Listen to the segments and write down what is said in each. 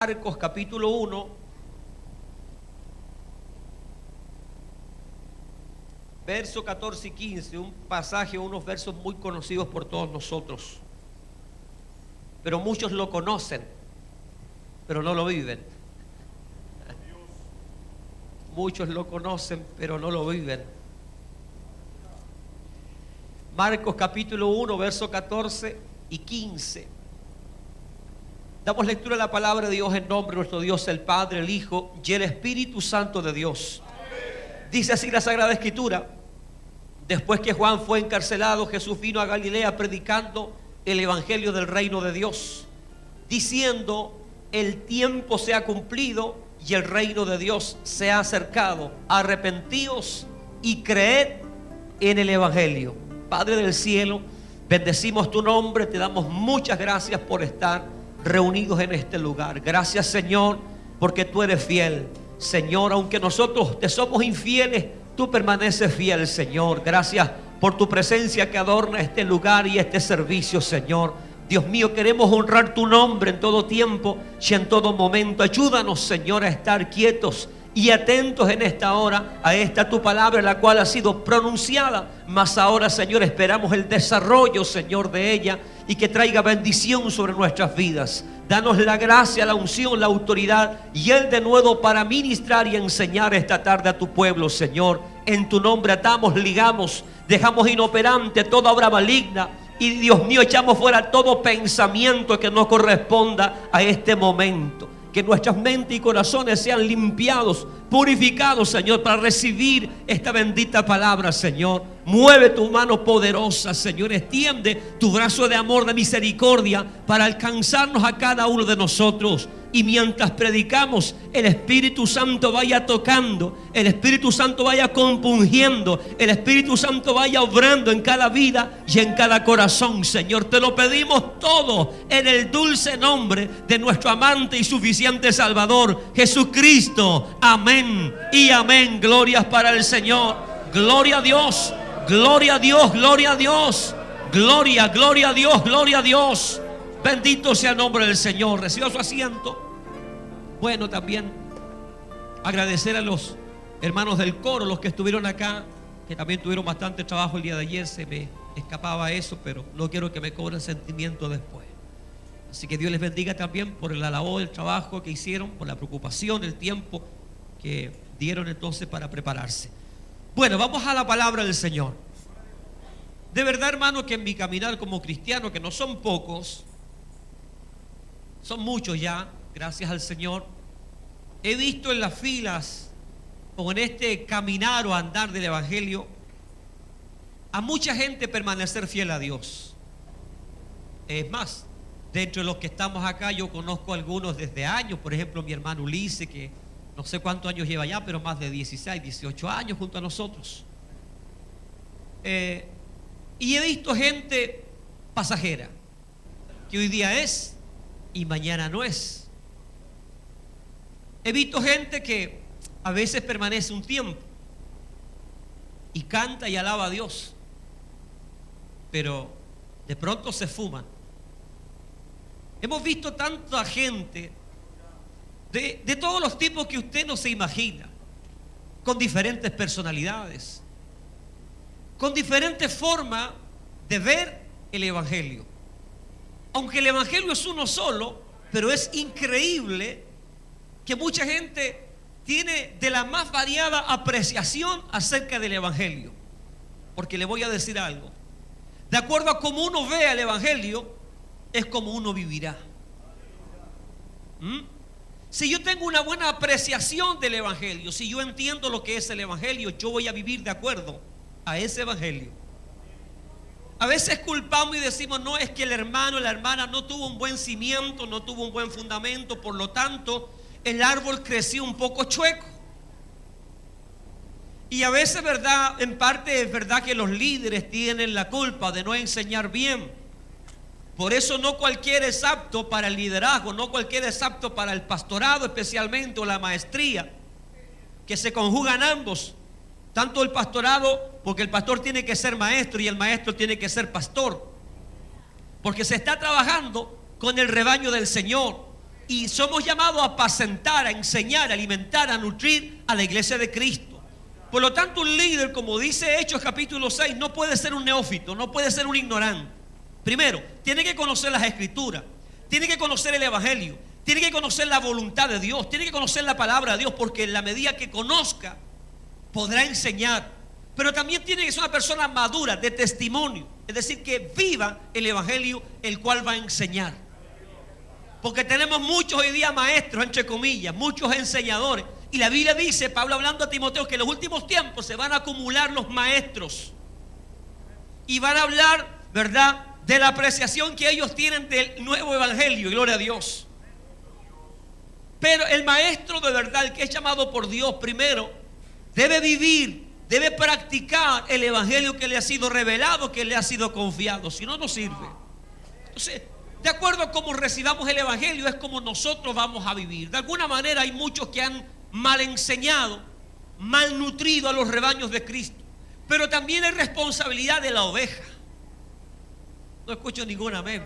Marcos capítulo 1, verso 14 y 15, un pasaje, unos versos muy conocidos por todos nosotros, pero muchos lo conocen, pero no lo viven. Muchos lo conocen, pero no lo viven. Marcos capítulo 1, verso 14 y 15. Damos lectura a la palabra de Dios en nombre de nuestro Dios, el Padre, el Hijo y el Espíritu Santo de Dios. Dice así la Sagrada Escritura: después que Juan fue encarcelado, Jesús vino a Galilea predicando el evangelio del reino de Dios, diciendo: el tiempo se ha cumplido y el reino de Dios se ha acercado. Arrepentíos y creed en el evangelio. Padre del cielo, bendecimos tu nombre, te damos muchas gracias por estar reunidos en este lugar. Gracias, Señor, porque tú eres fiel. Señor, aunque nosotros te somos infieles, tú permaneces fiel, Señor. Gracias por tu presencia que adorna este lugar y este servicio, Señor. Dios mío, queremos honrar tu nombre en todo tiempo y en todo momento. Ayúdanos, Señor, a estar quietos y atentos en esta hora a esta tu palabra, la cual ha sido pronunciada. Mas ahora, Señor, esperamos el desarrollo, Señor, de ella, y que traiga bendición sobre nuestras vidas. Danos la gracia, la unción, la autoridad y el denuedo para ministrar y enseñar esta tarde a tu pueblo, Señor. En tu nombre atamos, ligamos, dejamos inoperante toda obra maligna. Y Dios mío, echamos fuera todo pensamiento que no corresponda a este momento. Que nuestras mentes y corazones sean limpiados, purificados, Señor, para recibir esta bendita palabra, Señor. Mueve tu mano poderosa, Señor. Extiende tu brazo de amor, de misericordia, para alcanzarnos a cada uno de nosotros. Y mientras predicamos, el Espíritu Santo vaya tocando, el Espíritu Santo vaya compungiendo, el Espíritu Santo vaya obrando en cada vida y en cada corazón, Señor. Te lo pedimos todo en el dulce nombre de nuestro amante y suficiente Salvador, Jesucristo. Amén y amén. Glorias para el Señor. Gloria a Dios, gloria a Dios, gloria a Dios. Gloria, gloria a Dios, gloria a Dios. Bendito sea el nombre del Señor. Reciba su asiento. Bueno, también agradecer a los hermanos del coro, los que estuvieron acá, que también tuvieron bastante trabajo el día de ayer. Se me escapaba eso, pero no quiero que me cobren sentimiento después. Así que Dios les bendiga también por la labor, el trabajo que hicieron, por la preocupación, el tiempo que dieron entonces para prepararse. Bueno, vamos a la palabra del Señor. De verdad, hermano, que en mi caminar como cristiano, que no son pocos, son muchos ya, gracias al Señor, he visto en las filas o en este caminar o andar del evangelio a mucha gente permanecer fiel a Dios. Es más, dentro de los que estamos acá, yo conozco a algunos desde años. Por ejemplo, mi hermano Ulises, que no sé cuántos años lleva ya, pero más de 16, 18 años junto a nosotros. Y he visto gente pasajera, que hoy día es y mañana no es. He visto gente que a veces permanece un tiempo y canta y alaba a Dios, pero de pronto se fuman. Hemos visto tanta gente de todos los tipos que usted no se imagina, con diferentes personalidades, con diferentes formas de ver el evangelio. Aunque el evangelio es uno solo, pero es increíble que mucha gente tiene de la más variada apreciación acerca del evangelio. Porque le voy a decir algo: de acuerdo a cómo uno vea el evangelio, es como uno vivirá. Si yo tengo una buena apreciación del evangelio, si yo entiendo lo que es el evangelio, yo voy a vivir de acuerdo a ese evangelio. A veces culpamos y decimos: no, es que el hermano o la hermana no tuvo un buen cimiento, no tuvo un buen fundamento, por lo tanto el árbol creció un poco chueco. Y a veces, verdad, en parte es verdad que los líderes tienen la culpa de no enseñar bien. Por eso no cualquiera es apto para el liderazgo, no cualquiera es apto para el pastorado, especialmente, o la maestría, que se conjugan ambos. Tanto el pastorado, porque el pastor tiene que ser maestro y el maestro tiene que ser pastor, porque se está trabajando con el rebaño del Señor. Y somos llamados a apacentar, a enseñar, a alimentar, a nutrir a la iglesia de Cristo. Por lo tanto, un líder, como dice Hechos capítulo 6, no puede ser un neófito, no puede ser un ignorante. Primero, tiene que conocer las escrituras, tiene que conocer el evangelio, tiene que conocer la voluntad de Dios, tiene que conocer la palabra de Dios, porque en la medida que conozca, podrá enseñar. Pero también tiene que ser una persona madura, de testimonio, es decir, que viva el evangelio, el cual va a enseñar. Porque tenemos muchos hoy día maestros, entre comillas, muchos enseñadores. Y la Biblia dice, Pablo hablando a Timoteo, que en los últimos tiempos se van a acumular los maestros. Y van a hablar, ¿verdad?, de la apreciación que ellos tienen del nuevo evangelio. Gloria a Dios. Pero el maestro de verdad, el que es llamado por Dios, primero debe vivir, debe practicar el evangelio que le ha sido revelado, que le ha sido confiado. Si no, no sirve. Entonces, de acuerdo a cómo recibamos el evangelio, es como nosotros vamos a vivir. De alguna manera hay muchos que han mal enseñado, mal nutrido a los rebaños de Cristo. Pero también hay responsabilidad de la oveja. No escucho ningún amén.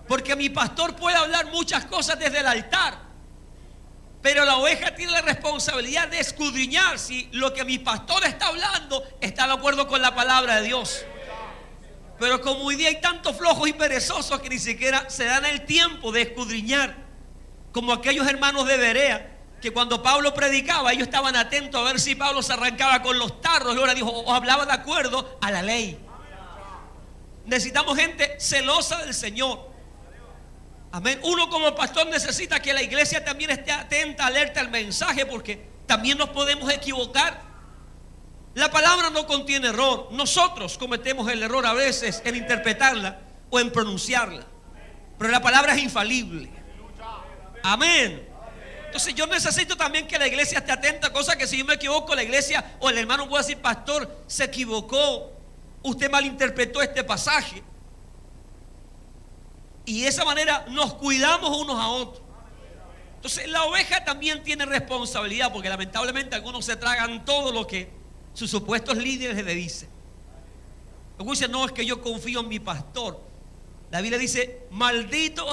Porque mi pastor puede hablar muchas cosas desde el altar, pero la oveja tiene la responsabilidad de escudriñar si lo que mi pastor está hablando está de acuerdo con la palabra de Dios. Pero como hoy día hay tantos flojos y perezosos que ni siquiera se dan el tiempo de escudriñar, como aquellos hermanos de Berea, que cuando Pablo predicaba, ellos estaban atentos a ver si Pablo se arrancaba con los tarros, y ahora dijo, o hablaba de acuerdo a la ley. Necesitamos gente celosa del Señor. Amén. Uno como pastor necesita que la iglesia también esté atenta, alerta al mensaje, porque también nos podemos equivocar. La palabra no contiene error. Nosotros cometemos el error a veces en interpretarla o en pronunciarla, pero la palabra es infalible. Amén. Entonces yo necesito también que la iglesia esté atenta, cosa que si yo me equivoco, la iglesia o el hermano puede decir, pastor, se equivocó, usted malinterpretó este pasaje. Y de esa manera nos cuidamos unos a otros. Entonces la oveja también tiene responsabilidad, porque lamentablemente algunos se tragan todo lo que sus supuestos líderes le dicen. Algunos dicen, no, es que yo confío en mi pastor. La Biblia dice, maldito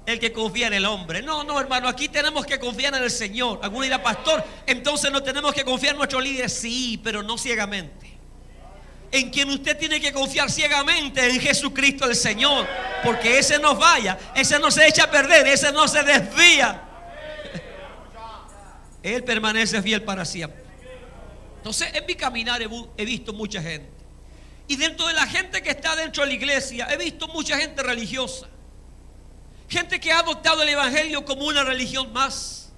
el que confía en el hombre. No, hermano, aquí tenemos que confiar en el Señor. Algunos dirán, pastor, entonces no tenemos que confiar en nuestros líderes. Sí, pero no ciegamente. En quien usted tiene que confiar ciegamente, en Jesucristo el Señor, porque ese no falla, ese no se echa a perder, ese no se desvía. Él permanece fiel para siempre. Entonces, en mi caminar he visto mucha gente, y dentro de la gente que está dentro de la iglesia he visto mucha gente religiosa, gente que ha adoptado el evangelio como una religión más.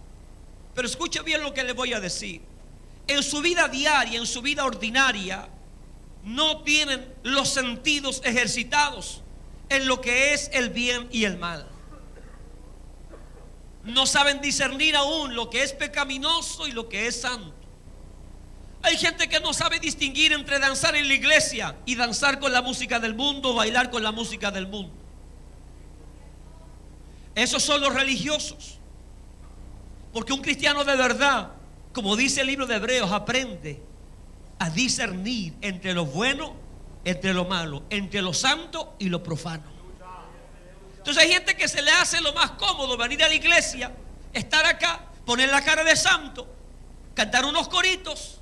Pero escuche bien lo que les voy a decir. En su vida diaria, en su vida ordinaria, no tienen los sentidos ejercitados en lo que es el bien y el mal. No saben discernir aún lo que es pecaminoso y lo que es santo. Hay gente que no sabe distinguir entre danzar en la iglesia y danzar con la música del mundo, o bailar con la música del mundo. Esos son los religiosos. Porque un cristiano de verdad, como dice el libro de Hebreos, aprende a discernir entre lo bueno, entre lo malo, entre lo santo y lo profano. Entonces hay gente que se le hace lo más cómodo venir a la iglesia, estar acá, poner la cara de santo, cantar unos coritos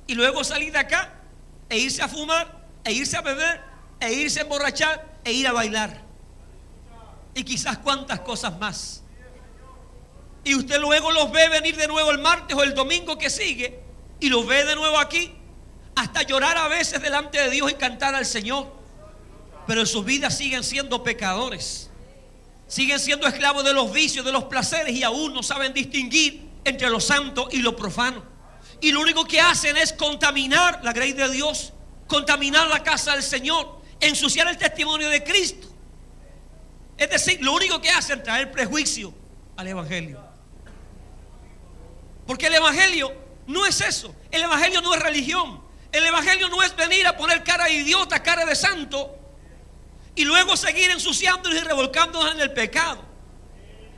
y luego salir de acá e irse a fumar, e irse a beber, e irse a emborrachar, e ir a bailar y quizás cuantas cosas más. Y usted luego los ve venir de nuevo el martes o el domingo que sigue, y los ve de nuevo aquí, hasta llorar a veces delante de Dios y cantar al Señor. Pero en sus vidas siguen siendo pecadores, siguen siendo esclavos de los vicios, de los placeres, y aún no saben distinguir entre lo santo y lo profano. Y lo único que hacen es contaminar la grey de Dios, contaminar la casa del Señor, ensuciar el testimonio de Cristo. Es decir, lo único que hacen es traer prejuicio al evangelio. Porque el evangelio no es eso. El evangelio no es religión. El evangelio no es venir a poner cara de idiota, cara de santo, y luego seguir ensuciándonos y revolcándonos en el pecado.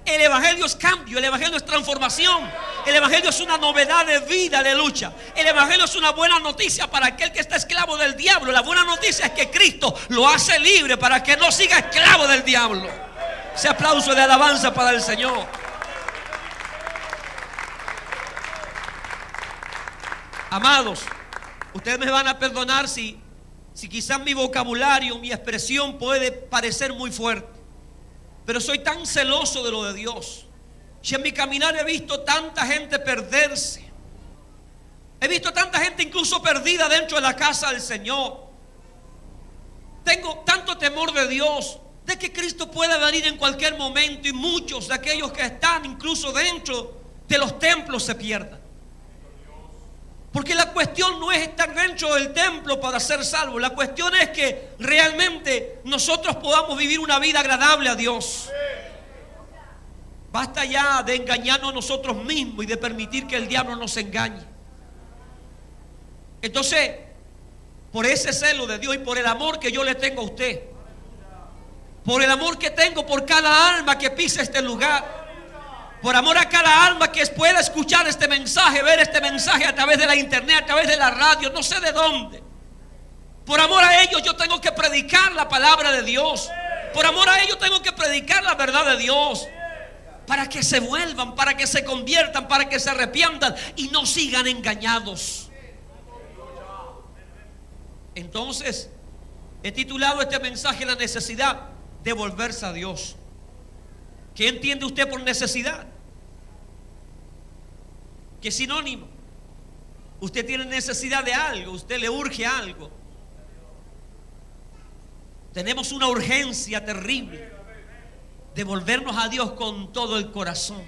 El evangelio es cambio, el evangelio es transformación, el evangelio es una novedad de vida, aleluya. El evangelio es una buena noticia para aquel que está esclavo del diablo. La buena noticia es que Cristo lo hace libre para que no siga esclavo del diablo. Ese aplauso de alabanza para el Señor. Amados, ustedes me van a perdonar si quizás mi vocabulario, mi expresión puede parecer muy fuerte, pero soy tan celoso de lo de Dios. Y en mi caminar he visto tanta gente perderse. He visto tanta gente incluso perdida dentro de la casa del Señor. Tengo tanto temor de Dios, de que Cristo pueda venir en cualquier momento, y muchos de aquellos que están incluso dentro de los templos se pierdan. Porque la cuestión no es estar dentro del templo para ser salvo. La cuestión es que realmente nosotros podamos vivir una vida agradable a Dios. Basta ya de engañarnos a nosotros mismos y de permitir que el diablo nos engañe. Entonces, por ese celo de Dios y por el amor que yo le tengo a usted, por el amor que tengo por cada alma que pisa este lugar, por amor a cada alma que pueda escuchar este mensaje, ver este mensaje a través de la internet, a través de la radio, no sé de dónde. Por amor a ellos yo tengo que predicar la palabra de Dios. Por amor a ellos tengo que predicar la verdad de Dios, para que se vuelvan, para que se conviertan, para que se arrepientan y no sigan engañados. Entonces, he titulado este mensaje La necesidad de volverse a Dios. ¿Qué entiende usted por necesidad? ¿Qué sinónimo? Usted tiene necesidad de algo, usted le urge algo. Tenemos una urgencia terrible de volvernos a Dios con todo el corazón.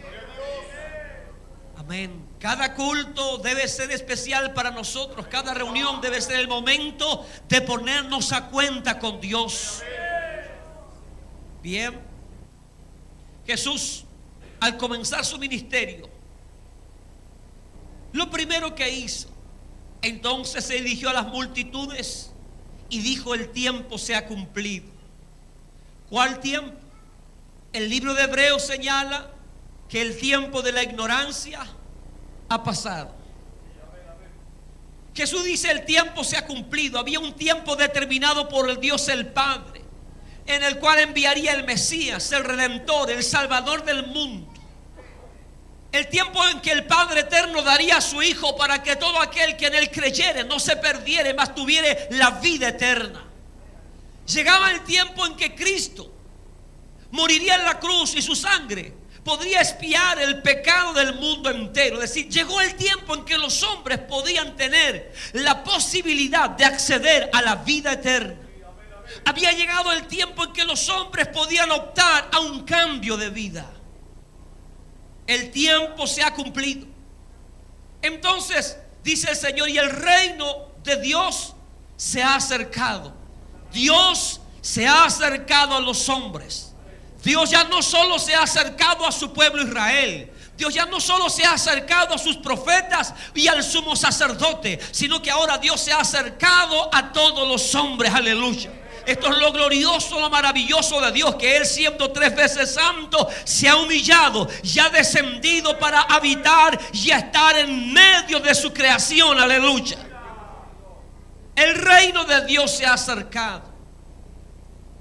Amén. Cada culto debe ser especial para nosotros. Cada reunión debe ser el momento de ponernos a cuenta con Dios. Bien. Jesús, al comenzar su ministerio, lo primero que hizo, entonces se dirigió a las multitudes y dijo: el tiempo se ha cumplido. ¿Cuál tiempo? El libro de Hebreos señala que el tiempo de la ignorancia ha pasado. Jesús dice: el tiempo se ha cumplido. Había un tiempo determinado por el Dios el Padre, en el cual enviaría el Mesías, el Redentor, el Salvador del mundo. El tiempo en que el Padre eterno daría a su Hijo para que todo aquel que en él creyere no se perdiere, mas tuviera la vida eterna. Llegaba el tiempo en que Cristo moriría en la cruz y su sangre podría expiar el pecado del mundo entero. Es decir, llegó el tiempo en que los hombres podían tener la posibilidad de acceder a la vida eterna. Había llegado el tiempo en que los hombres podían optar a un cambio de vida. El tiempo se ha cumplido. Entonces dice el Señor: y el reino de Dios se ha acercado. Dios se ha acercado a los hombres. Dios ya no solo se ha acercado a su pueblo Israel. Dios ya no solo se ha acercado a sus profetas y al sumo sacerdote, sino que ahora Dios se ha acercado a todos los hombres. Aleluya. Esto es lo glorioso, lo maravilloso de Dios, que Él, siendo 3 veces santo, se ha humillado y ha descendido para habitar y estar en medio de su creación. Aleluya. El reino de Dios se ha acercado.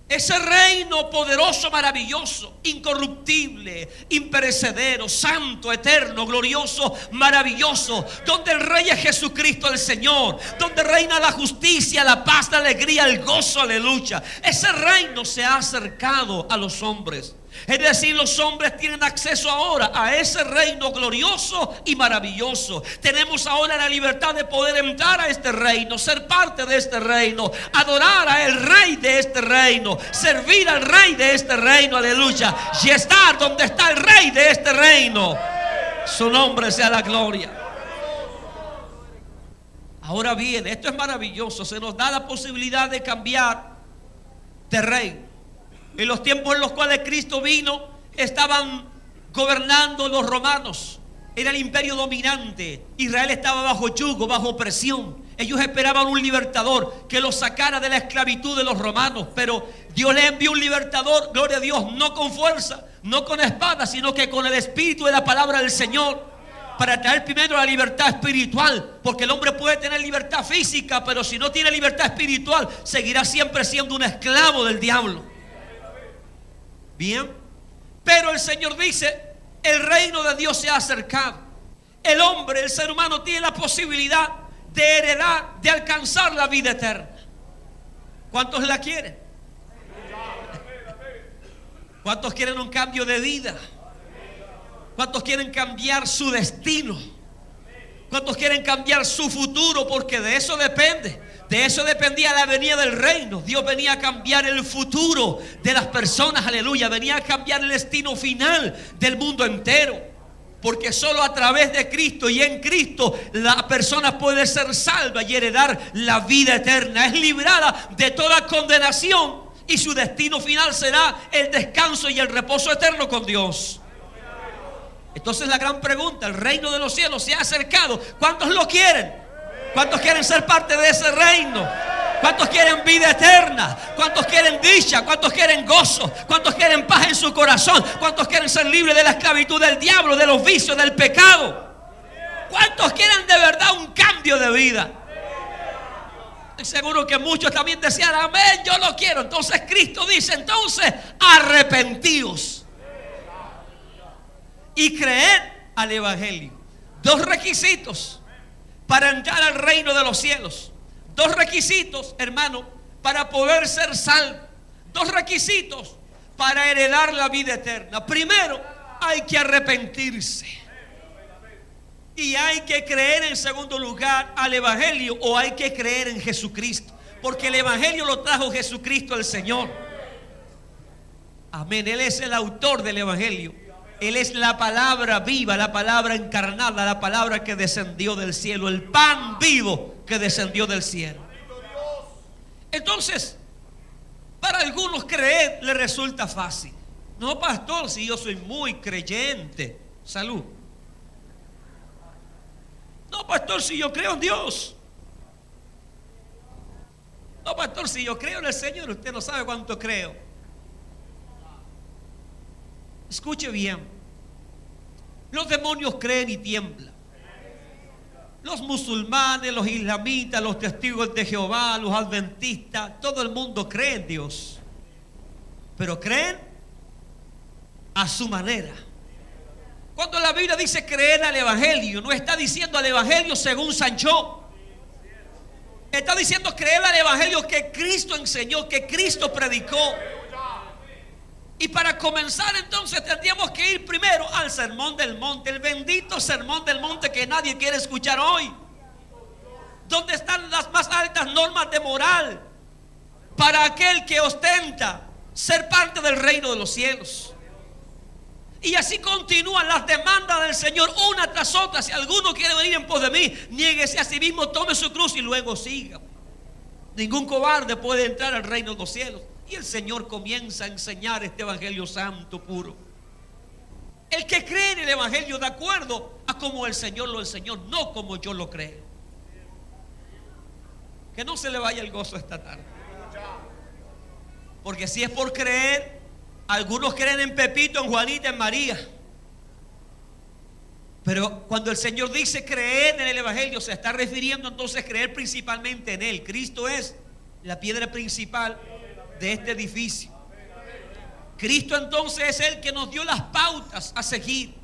Ese reino poderoso, maravilloso, incorruptible, imperecedero, santo, eterno, glorioso, maravilloso, donde el Rey es Jesucristo el Señor, donde reina la justicia, la paz, la alegría, el gozo, aleluya. Ese reino se ha acercado a los hombres. Es decir, los hombres tienen acceso ahora a ese reino glorioso y maravilloso. Tenemos ahora la libertad de poder entrar a este reino, ser parte de este reino, adorar al Rey de este reino, servir al Rey de este reino, aleluya, y estar donde está el Rey de este reino. Su nombre sea la gloria. Ahora bien, esto es maravilloso. Se nos da la posibilidad de cambiar de reino. En los tiempos en los cuales Cristo vino, estaban gobernando los romanos. Era el imperio dominante. Israel estaba bajo yugo, bajo opresión. Ellos esperaban un libertador que los sacara de la esclavitud de los romanos. Pero Dios le envió un libertador, gloria a Dios, no con fuerza, no con espada, sino que con el espíritu de la palabra del Señor, para traer primero la libertad espiritual. Porque el hombre puede tener libertad física, pero si no tiene libertad espiritual, seguirá siempre siendo un esclavo del diablo. Bien, Pero el Señor dice, el reino de Dios se ha acercado. El hombre, el ser humano, tiene la posibilidad de heredar, de alcanzar la vida eterna. ¿Cuántos la quieren? ¿Cuántos quieren un cambio de vida? ¿Cuántos quieren cambiar su destino? ¿Cuántos quieren cambiar su futuro? Porque de eso depende. De eso dependía la venida del reino. Dios venía a cambiar el futuro de las personas, aleluya. Venía a cambiar el destino final del mundo entero. Porque solo a través de Cristo y en Cristo la persona puede ser salva y heredar la vida eterna. Es librada de toda condenación y su destino final será el descanso y el reposo eterno con Dios. Entonces la gran pregunta, el reino de los cielos se ha acercado. ¿Cuántos lo quieren? ¿Cuántos quieren ser parte de ese reino? ¿Cuántos quieren vida eterna? ¿Cuántos quieren dicha? ¿Cuántos quieren gozo? ¿Cuántos quieren paz en su corazón? ¿Cuántos quieren ser libres de la esclavitud del diablo, de los vicios, del pecado? ¿Cuántos quieren de verdad un cambio de vida? Estoy seguro que muchos también decían, amén, yo lo quiero. Entonces Cristo dice, entonces arrepentíos y creed al evangelio. Dos requisitos para entrar al reino de los cielos. Dos requisitos, hermano, para poder ser salvo. Dos requisitos para heredar la vida eterna. Primero, hay que arrepentirse. Y hay que creer, en segundo lugar, al evangelio, o hay que creer en Jesucristo. Porque el evangelio lo trajo Jesucristo el Señor. Amén. Él es el autor del evangelio. Él es la palabra viva, la palabra encarnada, la palabra que descendió del cielo, el pan vivo que descendió del cielo. Entonces, para algunos creer le resulta fácil. No, pastor, si yo soy muy creyente. Salud. No, pastor, si yo creo en Dios. No, pastor, si yo creo en el Señor, usted no sabe cuánto creo. Escuche bien. Los demonios creen y tiemblan. Los musulmanes, los islamitas, los testigos de Jehová, los adventistas, todo el mundo cree en Dios. Pero creen a su manera. Cuando la Biblia dice creer al evangelio, no está diciendo al evangelio según Sancho. Está diciendo creer al evangelio que Cristo enseñó, que Cristo predicó. Y para comenzar entonces tendríamos que ir primero al sermón del monte, el bendito sermón del monte que nadie quiere escuchar hoy, donde están las más altas normas de moral para aquel que ostenta ser parte del reino de los cielos. Y así continúan las demandas del Señor una tras otra. Si alguno quiere venir en pos de mí, niéguese a sí mismo, tome su cruz y luego siga. Ningún cobarde puede entrar al reino de los cielos. Y el Señor comienza a enseñar este evangelio santo, puro. El que cree en el evangelio de acuerdo a como el Señor lo enseñó, no como yo lo creo. Que no se le vaya el gozo esta tarde. Porque si es por creer, algunos creen en Pepito, en Juanita, en María. Pero cuando el Señor dice creer en el evangelio, se está refiriendo entonces a creer principalmente en Él. Cristo es la piedra principal de este edificio. Cristo entonces es el que nos dio las pautas a seguir.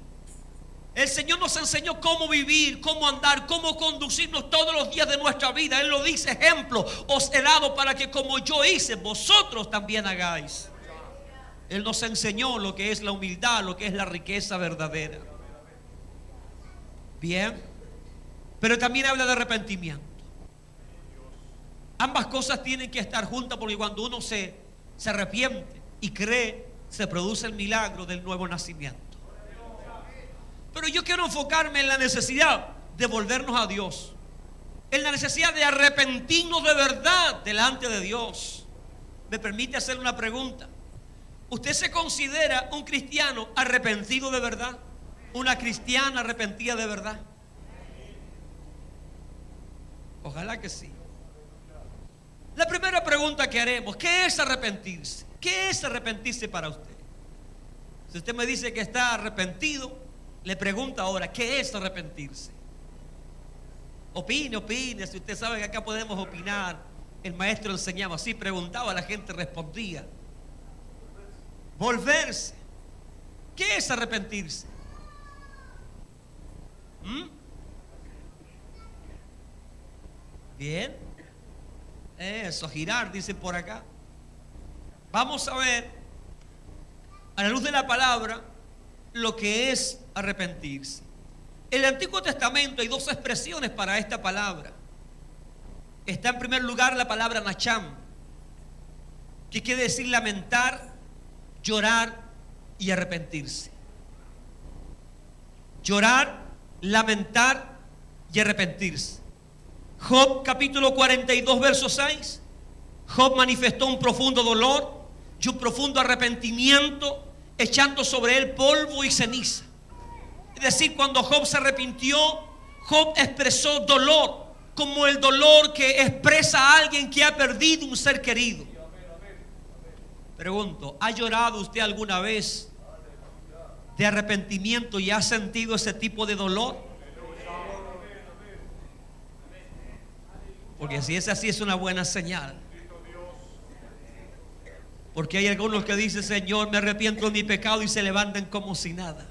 El Señor nos enseñó cómo vivir, cómo andar, cómo conducirnos todos los días de nuestra vida. Él lo dice, ejemplo os he dado para que como yo hice, vosotros también hagáis. Él nos enseñó lo que es la humildad, lo que es la riqueza verdadera. Bien, pero también habla de arrepentimiento. Ambas cosas tienen que estar juntas, porque cuando uno se arrepiente y cree, se produce el milagro del nuevo nacimiento. Pero yo quiero enfocarme en la necesidad de volvernos a Dios, en la necesidad de arrepentirnos de verdad delante de Dios. ¿Me permite hacer una pregunta? ¿Usted se considera un cristiano arrepentido de verdad? ¿Una cristiana arrepentida de verdad? Ojalá que sí. La primera pregunta que haremos, ¿qué es arrepentirse? ¿Qué es arrepentirse para usted? Si usted me dice que está arrepentido, le pregunto ahora, ¿qué es arrepentirse? Opine, si usted sabe que acá podemos opinar. El maestro enseñaba así, preguntaba, la gente respondía. Volverse. ¿Qué es arrepentirse? Bien. Eso, girar, dice por acá. Vamos a ver, a la luz de la palabra, lo que es arrepentirse. En el Antiguo Testamento hay dos expresiones para esta palabra. Está en primer lugar la palabra nacham, que quiere decir lamentar, llorar y arrepentirse. Llorar, lamentar y arrepentirse. Job capítulo 42 verso 6. Job manifestó un profundo dolor y un profundo arrepentimiento, echando sobre él polvo y ceniza. Es decir, cuando Job se arrepintió, Job expresó dolor, como el dolor que expresa a alguien que ha perdido un ser querido. Pregunto, ¿ha llorado usted alguna vez de arrepentimiento y ha sentido ese tipo de dolor? Porque si es así, es una buena señal. Porque hay algunos que dicen: Señor, me arrepiento de mi pecado, y se levantan como si nada.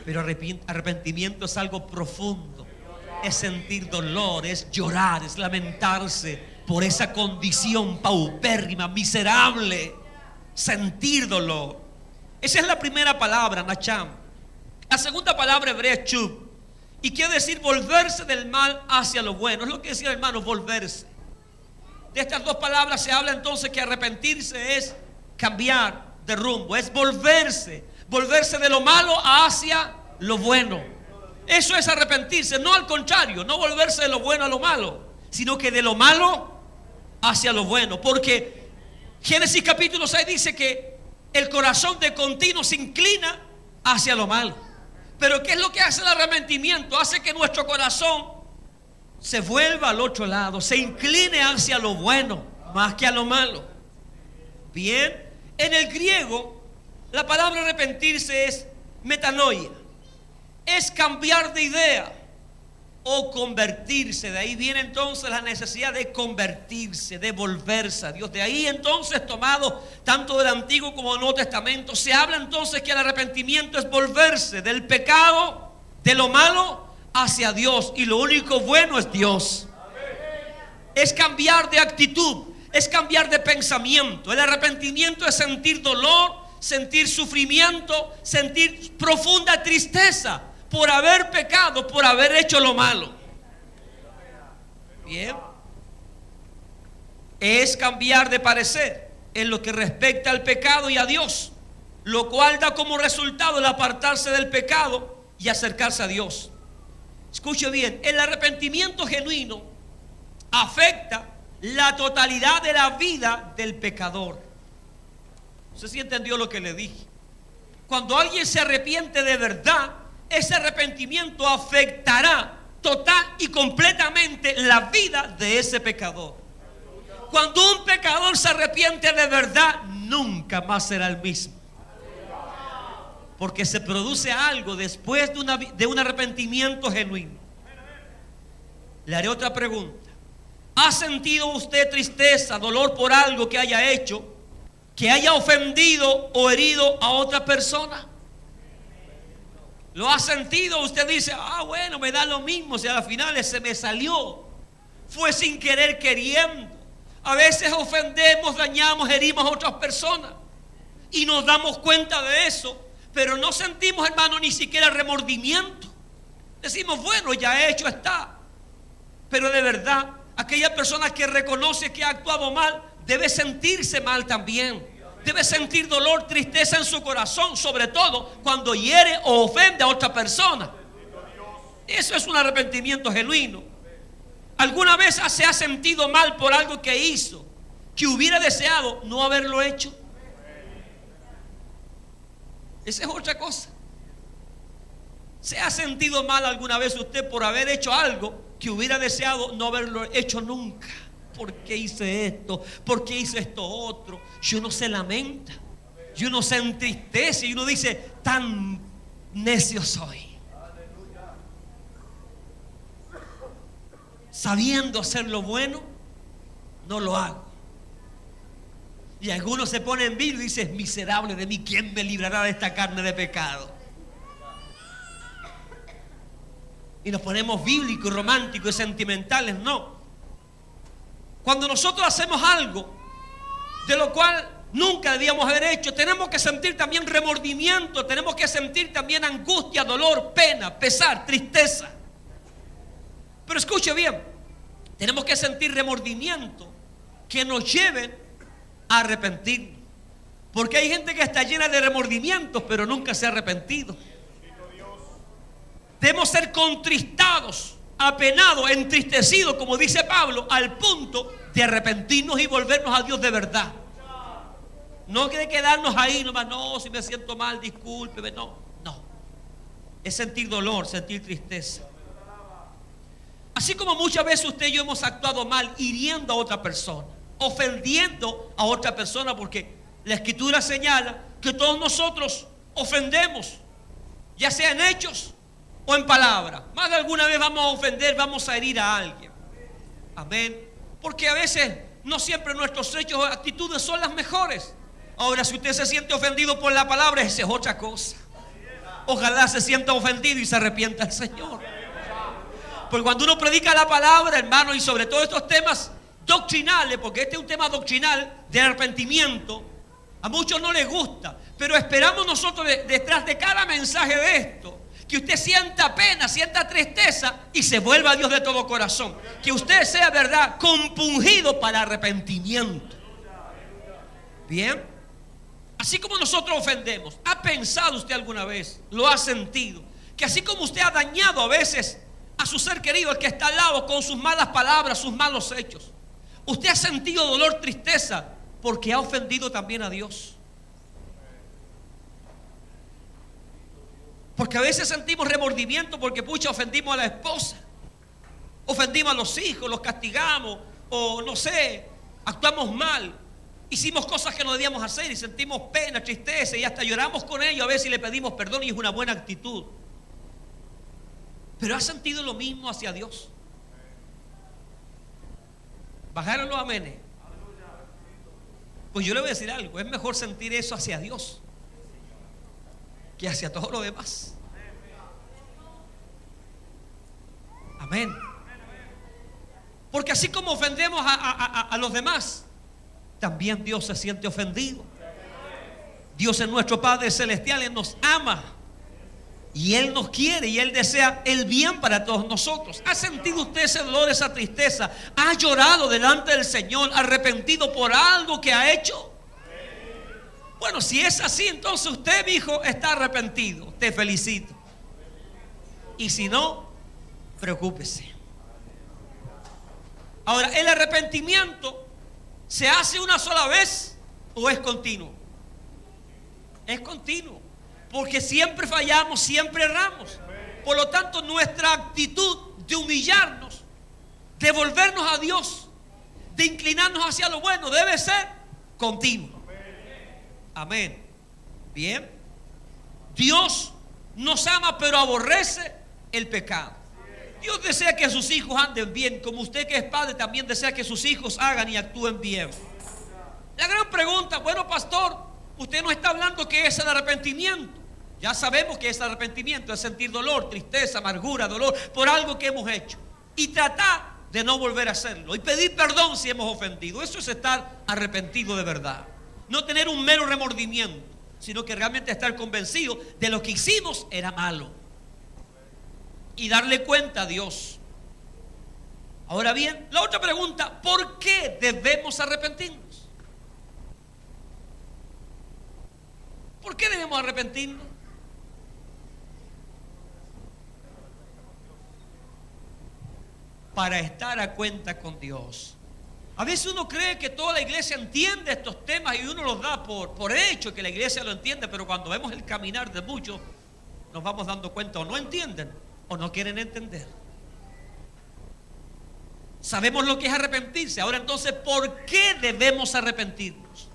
Pero arrepentimiento es algo profundo. Es sentir dolor, es llorar, es lamentarse por esa condición paupérrima, miserable. Sentir dolor. Esa es la primera palabra, nacham. La segunda palabra hebrea es chub, y quiere decir volverse del mal hacia lo bueno. Es lo que decía, hermano, volverse. De estas dos palabras se habla entonces que arrepentirse es cambiar de rumbo, es volverse de lo malo hacia lo bueno. Eso es arrepentirse, no al contrario, no volverse de lo bueno a lo malo, sino que de lo malo hacia lo bueno. Porque Génesis capítulo 6 dice que el corazón de continuo se inclina hacia lo malo. Pero ¿qué es lo que hace el arrepentimiento? Hace que nuestro corazón se vuelva al otro lado, se incline hacia lo bueno más que a lo malo. Bien, en el griego la palabra arrepentirse es metanoia, es cambiar de idea o convertirse. De ahí viene entonces la necesidad de convertirse, de volverse a Dios. De ahí entonces, tomado tanto del Antiguo como del Nuevo Testamento, se habla entonces que el arrepentimiento es volverse del pecado, de lo malo, hacia Dios, y lo único bueno es Dios. Es cambiar de actitud, es cambiar de pensamiento. El arrepentimiento es sentir dolor, sentir sufrimiento, sentir profunda tristeza por haber pecado, por haber hecho lo malo. Bien. Es cambiar de parecer en lo que respecta al pecado y a Dios, lo cual da como resultado el apartarse del pecado y acercarse a Dios. Escuche bien, el arrepentimiento genuino afecta la totalidad de la vida del pecador. No sé si entendió lo que le dije. Cuando alguien se arrepiente de verdad, ese arrepentimiento afectará total y completamente la vida de ese pecador. Cuando un pecador se arrepiente de verdad, nunca más será el mismo. Porque se produce algo después de un arrepentimiento genuino. Le haré otra pregunta. ¿Ha sentido usted tristeza, dolor por algo que haya hecho, que haya ofendido o herido a otra persona? ¿Lo ha sentido? Usted dice: bueno, me da lo mismo, si al final se me salió, fue sin querer queriendo. A veces ofendemos, dañamos, herimos a otras personas y nos damos cuenta de eso, pero no sentimos, hermano, ni siquiera remordimiento. Decimos: bueno, ya hecho está. Pero de verdad, aquella persona que reconoce que ha actuado mal debe sentirse mal también. Debe sentir dolor, tristeza en su corazón, sobre todo cuando hiere o ofende a otra persona. Eso es un arrepentimiento genuino. ¿Alguna vez se ha sentido mal por algo que hizo, que hubiera deseado no haberlo hecho? Esa es otra cosa. ¿Se ha sentido mal alguna vez usted por haber hecho algo que hubiera deseado no haberlo hecho nunca? ¿Por qué hice esto? ¿Por qué hice esto otro? Y uno se lamenta, y uno se entristece, y uno dice: tan necio soy. Sabiendo hacer lo bueno, no lo hago. Y algunos se ponen en vilo y dicen: miserable de mí, ¿quién me librará de esta carne de pecado? Y nos ponemos bíblicos, románticos y sentimentales. No. Cuando nosotros hacemos algo de lo cual nunca debíamos haber hecho, tenemos que sentir también remordimiento, tenemos que sentir también angustia, dolor, pena, pesar, tristeza. Pero escuche bien, tenemos que sentir remordimiento que nos lleven a arrepentirnos. Porque hay gente que está llena de remordimientos, pero nunca se ha arrepentido. Debemos ser contristados, apenados, entristecidos, como dice Pablo, al punto de arrepentirnos y volvernos a Dios de verdad. No de quedarnos ahí nomás: no, si me siento mal, discúlpeme. No. Es sentir dolor, sentir tristeza. Así como muchas veces usted y yo hemos actuado mal, hiriendo a otra persona, ofendiendo a otra persona, porque la Escritura señala que todos nosotros ofendemos, ya sea en hechos o en palabras. Más de alguna vez vamos a ofender, vamos a herir a alguien. Amén. Porque a veces no siempre nuestros hechos o actitudes son las mejores. Ahora, si usted se siente ofendido por la palabra, esa es otra cosa. Ojalá se sienta ofendido y se arrepienta al Señor. Porque cuando uno predica la palabra, hermano, y sobre todo estos temas doctrinales, porque este es un tema doctrinal de arrepentimiento, a muchos no les gusta, pero esperamos nosotros detrás de cada mensaje de esto, que usted sienta pena, sienta tristeza y se vuelva a Dios de todo corazón. Que usted sea, verdad, compungido para arrepentimiento. Bien. Así como nosotros ofendemos, ¿ha pensado usted alguna vez, lo ha sentido, que así como usted ha dañado a veces a su ser querido, el que está al lado, con sus malas palabras, sus malos hechos, usted ha sentido dolor, tristeza, porque ha ofendido también a Dios? Porque a veces sentimos remordimiento porque pucha, ofendimos a la esposa, ofendimos a los hijos, los castigamos, o no sé, actuamos mal, hicimos cosas que no debíamos hacer y sentimos pena, tristeza, y hasta lloramos con ellos a veces y le pedimos perdón, y es una buena actitud. Pero ¿has sentido lo mismo hacia Dios? ¿Bajaron los amenes? Pues yo le voy a decir algo: es mejor sentir eso hacia Dios que hacia todo lo demás. Amén. Porque así como ofendemos a los demás, también Dios se siente ofendido. Dios es nuestro Padre Celestial, Él nos ama y Él nos quiere y Él desea el bien para todos nosotros. ¿Ha sentido usted ese dolor, esa tristeza? ¿Ha llorado delante del Señor, arrepentido por algo que ha hecho? Bueno, si es así, entonces usted, mi hijo, está arrepentido. Te felicito. Y si no, preocúpese. Ahora, ¿el arrepentimiento se hace una sola vez o es continuo? Es continuo, porque siempre fallamos, siempre erramos. Por lo tanto, nuestra actitud de humillarnos, de volvernos a Dios, de inclinarnos hacia lo bueno, debe ser continuo. Amén. Bien. Dios nos ama, pero aborrece el pecado. Dios desea que sus hijos anden bien, como usted, que es padre, también desea que sus hijos hagan y actúen bien. La gran pregunta: bueno, pastor, usted no está hablando que es el arrepentimiento. Ya sabemos que es arrepentimiento, es sentir dolor, tristeza, amargura, dolor por algo que hemos hecho y tratar de no volver a hacerlo y pedir perdón si hemos ofendido. Eso es estar arrepentido de verdad. No tener un mero remordimiento, sino que realmente estar convencido de lo que hicimos era malo y darle cuenta a Dios. Ahora bien, la otra pregunta: ¿por qué debemos arrepentirnos? ¿Por qué debemos arrepentirnos? Para estar a cuenta con Dios. A veces uno cree que toda la iglesia entiende estos temas y uno los da por hecho, que la iglesia lo entiende, pero cuando vemos el caminar de muchos, nos vamos dando cuenta: o no entienden o no quieren entender. Sabemos lo que es arrepentirse. Ahora entonces, ¿por qué debemos arrepentirnos?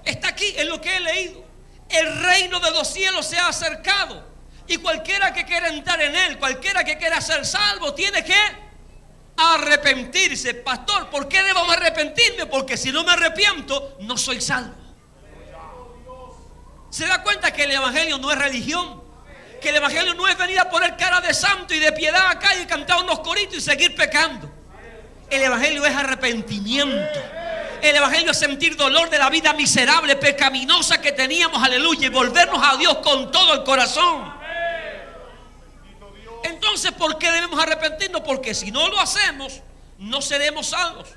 Está aquí en lo que he leído: el reino de los cielos se ha acercado y cualquiera que quiera entrar en él, cualquiera que quiera ser salvo, tiene que arrepentirse. Pastor, ¿por qué debo arrepentirme? Porque si no me arrepiento, no soy salvo. ¿Se da cuenta que el evangelio no es religión? Que el evangelio no es venir a poner cara de santo y de piedad acá y cantar unos coritos y seguir pecando. El evangelio es arrepentimiento. El evangelio es sentir dolor de la vida miserable, pecaminosa que teníamos, aleluya, y volvernos a Dios con todo el corazón. Entonces, ¿por qué debemos arrepentirnos? Porque si no lo hacemos, no seremos salvos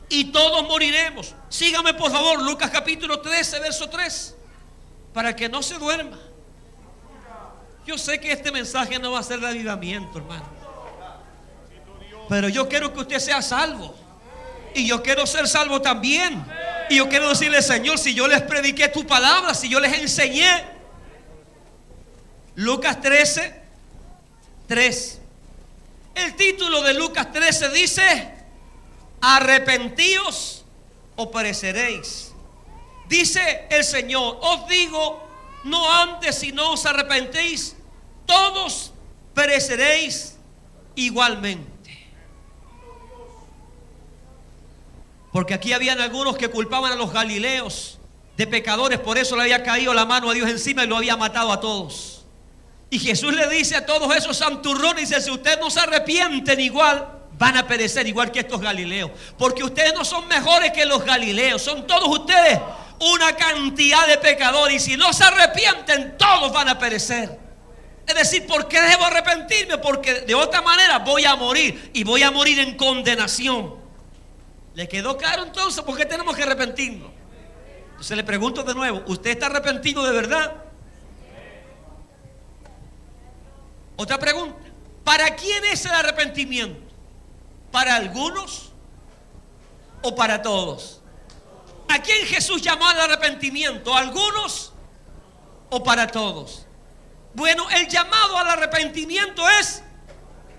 y todos moriremos. Sígame por favor, Lucas capítulo 13, verso 3, para que no se duerma. Yo sé que este mensaje no va a ser de avivamiento, hermano, pero yo quiero que usted sea salvo. Y yo quiero ser salvo también. Y yo quiero decirle, Señor, si yo les prediqué tu palabra, si yo les enseñé. Lucas 13, 3. El título de Lucas 13 dice: arrepentíos o pereceréis. Dice el Señor: os digo, no antes si no os arrepentéis, todos pereceréis igualmente. Porque aquí habían algunos que culpaban a los galileos de pecadores, por eso le había caído la mano a Dios encima y lo había matado a todos. Y Jesús le dice a todos esos santurrones, dice: si ustedes no se arrepienten, igual van a perecer, igual que estos galileos. Porque ustedes no son mejores que los galileos, son todos ustedes una cantidad de pecadores. Y si no se arrepienten, todos van a perecer. Es decir, ¿por qué debo arrepentirme? Porque de otra manera voy a morir, y voy a morir en condenación. ¿Le quedó claro entonces por qué tenemos que arrepentirnos? Entonces le pregunto de nuevo: ¿usted está arrepentido de verdad? Otra pregunta: ¿para quién es el arrepentimiento? ¿Para algunos o para todos? ¿A quién Jesús llamó al arrepentimiento? ¿A algunos o para todos? Bueno, el llamado al arrepentimiento es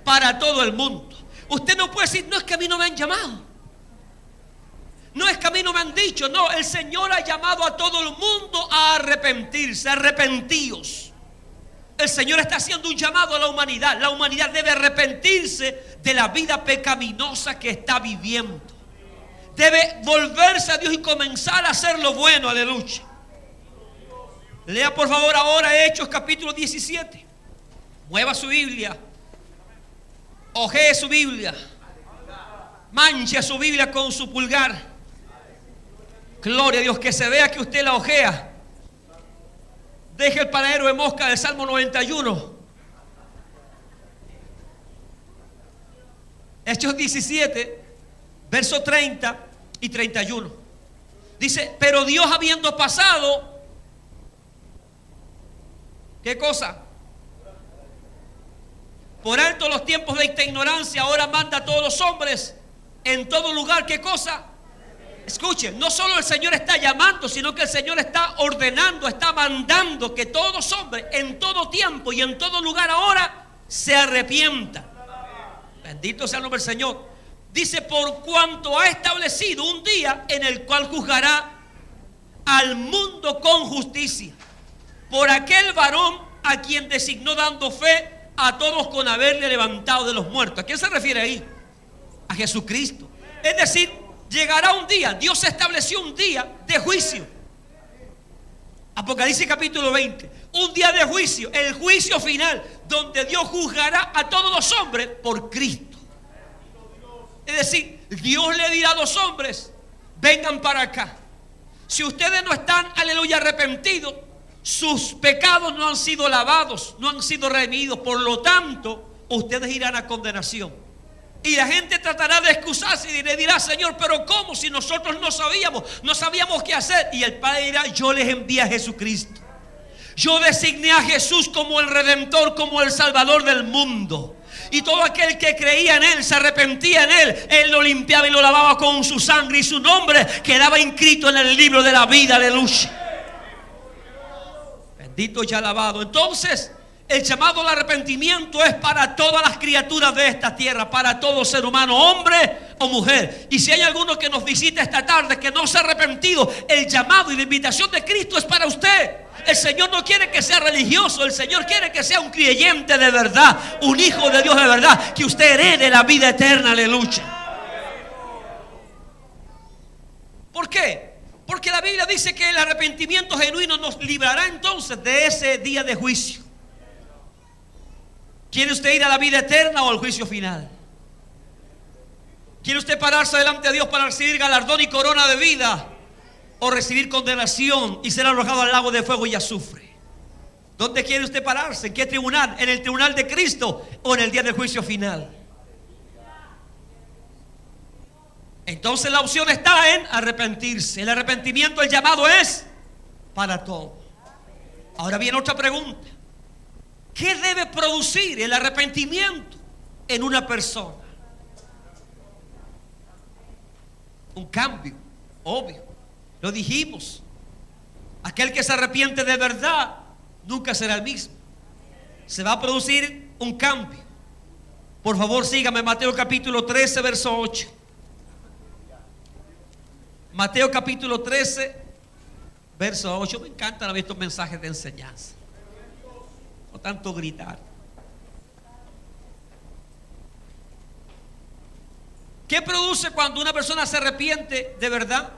para todo el mundo. Usted no puede decir: no, es que a mí no me han llamado, no, es que a mí no me han dicho. No, el Señor ha llamado a todo el mundo a arrepentirse. Arrepentíos. El Señor está haciendo un llamado a la humanidad. La humanidad debe arrepentirse de la vida pecaminosa que está viviendo. Debe volverse a Dios y comenzar a hacer lo bueno. Aleluya. Lea por favor ahora Hechos capítulo 17. Mueva su Biblia, ojee su Biblia, manche su Biblia con su pulgar. Gloria a Dios, que se vea que usted la ojea. Deje el panadero de mosca del Salmo 91. Hechos 17, verso 30 y 31. Dice: pero Dios, habiendo pasado, ¿qué cosa? Por alto los tiempos de esta ignorancia, ahora manda a todos los hombres en todo lugar, ¿qué cosa? Escuchen, no solo el Señor está llamando, sino que el Señor está ordenando, está mandando que todos los hombres en todo tiempo y en todo lugar ahora se arrepientan. Bendito sea el nombre del Señor. Dice: por cuanto ha establecido un día en el cual juzgará al mundo con justicia, por aquel varón a quien designó, dando fe a todos con haberle levantado de los muertos. ¿A quién se refiere ahí? A Jesucristo. Es decir, llegará un día, Dios estableció un día de juicio. Apocalipsis capítulo 20. Un día de juicio, el juicio final, donde Dios juzgará a todos los hombres por Cristo. Es decir, Dios le dirá a los hombres: vengan para acá. Si ustedes no están, aleluya, arrepentidos, sus pecados no han sido lavados, no han sido redimidos, por lo tanto, ustedes irán a condenación. Y la gente tratará de excusarse y le dirá: Señor, pero ¿cómo? Si nosotros no sabíamos qué hacer. Y el Padre dirá: yo les envié a Jesucristo. Yo designé a Jesús como el Redentor, como el Salvador del mundo. Y todo aquel que creía en Él, se arrepentía en Él, Él lo limpiaba y lo lavaba con su sangre, y su nombre quedaba inscrito en el libro de la vida. Aleluya. Bendito y alabado. Entonces, el llamado al arrepentimiento es para todas las criaturas de esta tierra, para todo ser humano, hombre o mujer. Y si hay alguno que nos visita esta tarde que no se ha arrepentido, el llamado y la invitación de Cristo es para usted. El Señor no quiere que sea religioso. El Señor quiere que sea un creyente de verdad, un hijo de Dios de verdad, que usted herede la vida eterna. Aleluya. ¿Por qué? Porque la Biblia dice que el arrepentimiento genuino nos librará entonces de ese día de juicio. ¿Quiere usted ir a la vida eterna o al juicio final? ¿Quiere usted pararse delante de Dios para recibir galardón y corona de vida, o recibir condenación y ser arrojado al lago de fuego y azufre? ¿Dónde quiere usted pararse? ¿En qué tribunal? ¿En el tribunal de Cristo o en el día del juicio final? Entonces la opción está en arrepentirse. El arrepentimiento, el llamado es para todo. Ahora viene otra pregunta. ¿Qué debe producir el arrepentimiento en una persona? Un cambio, obvio. Lo dijimos. Aquel que se arrepiente de verdad nunca será el mismo. Se va a producir un cambio. Por favor, sígame. Mateo capítulo 13, verso 8. Mateo capítulo 13, verso 8. Me encantan estos mensajes de enseñanza. No tanto gritar. ¿Qué produce cuando una persona se arrepiente de verdad?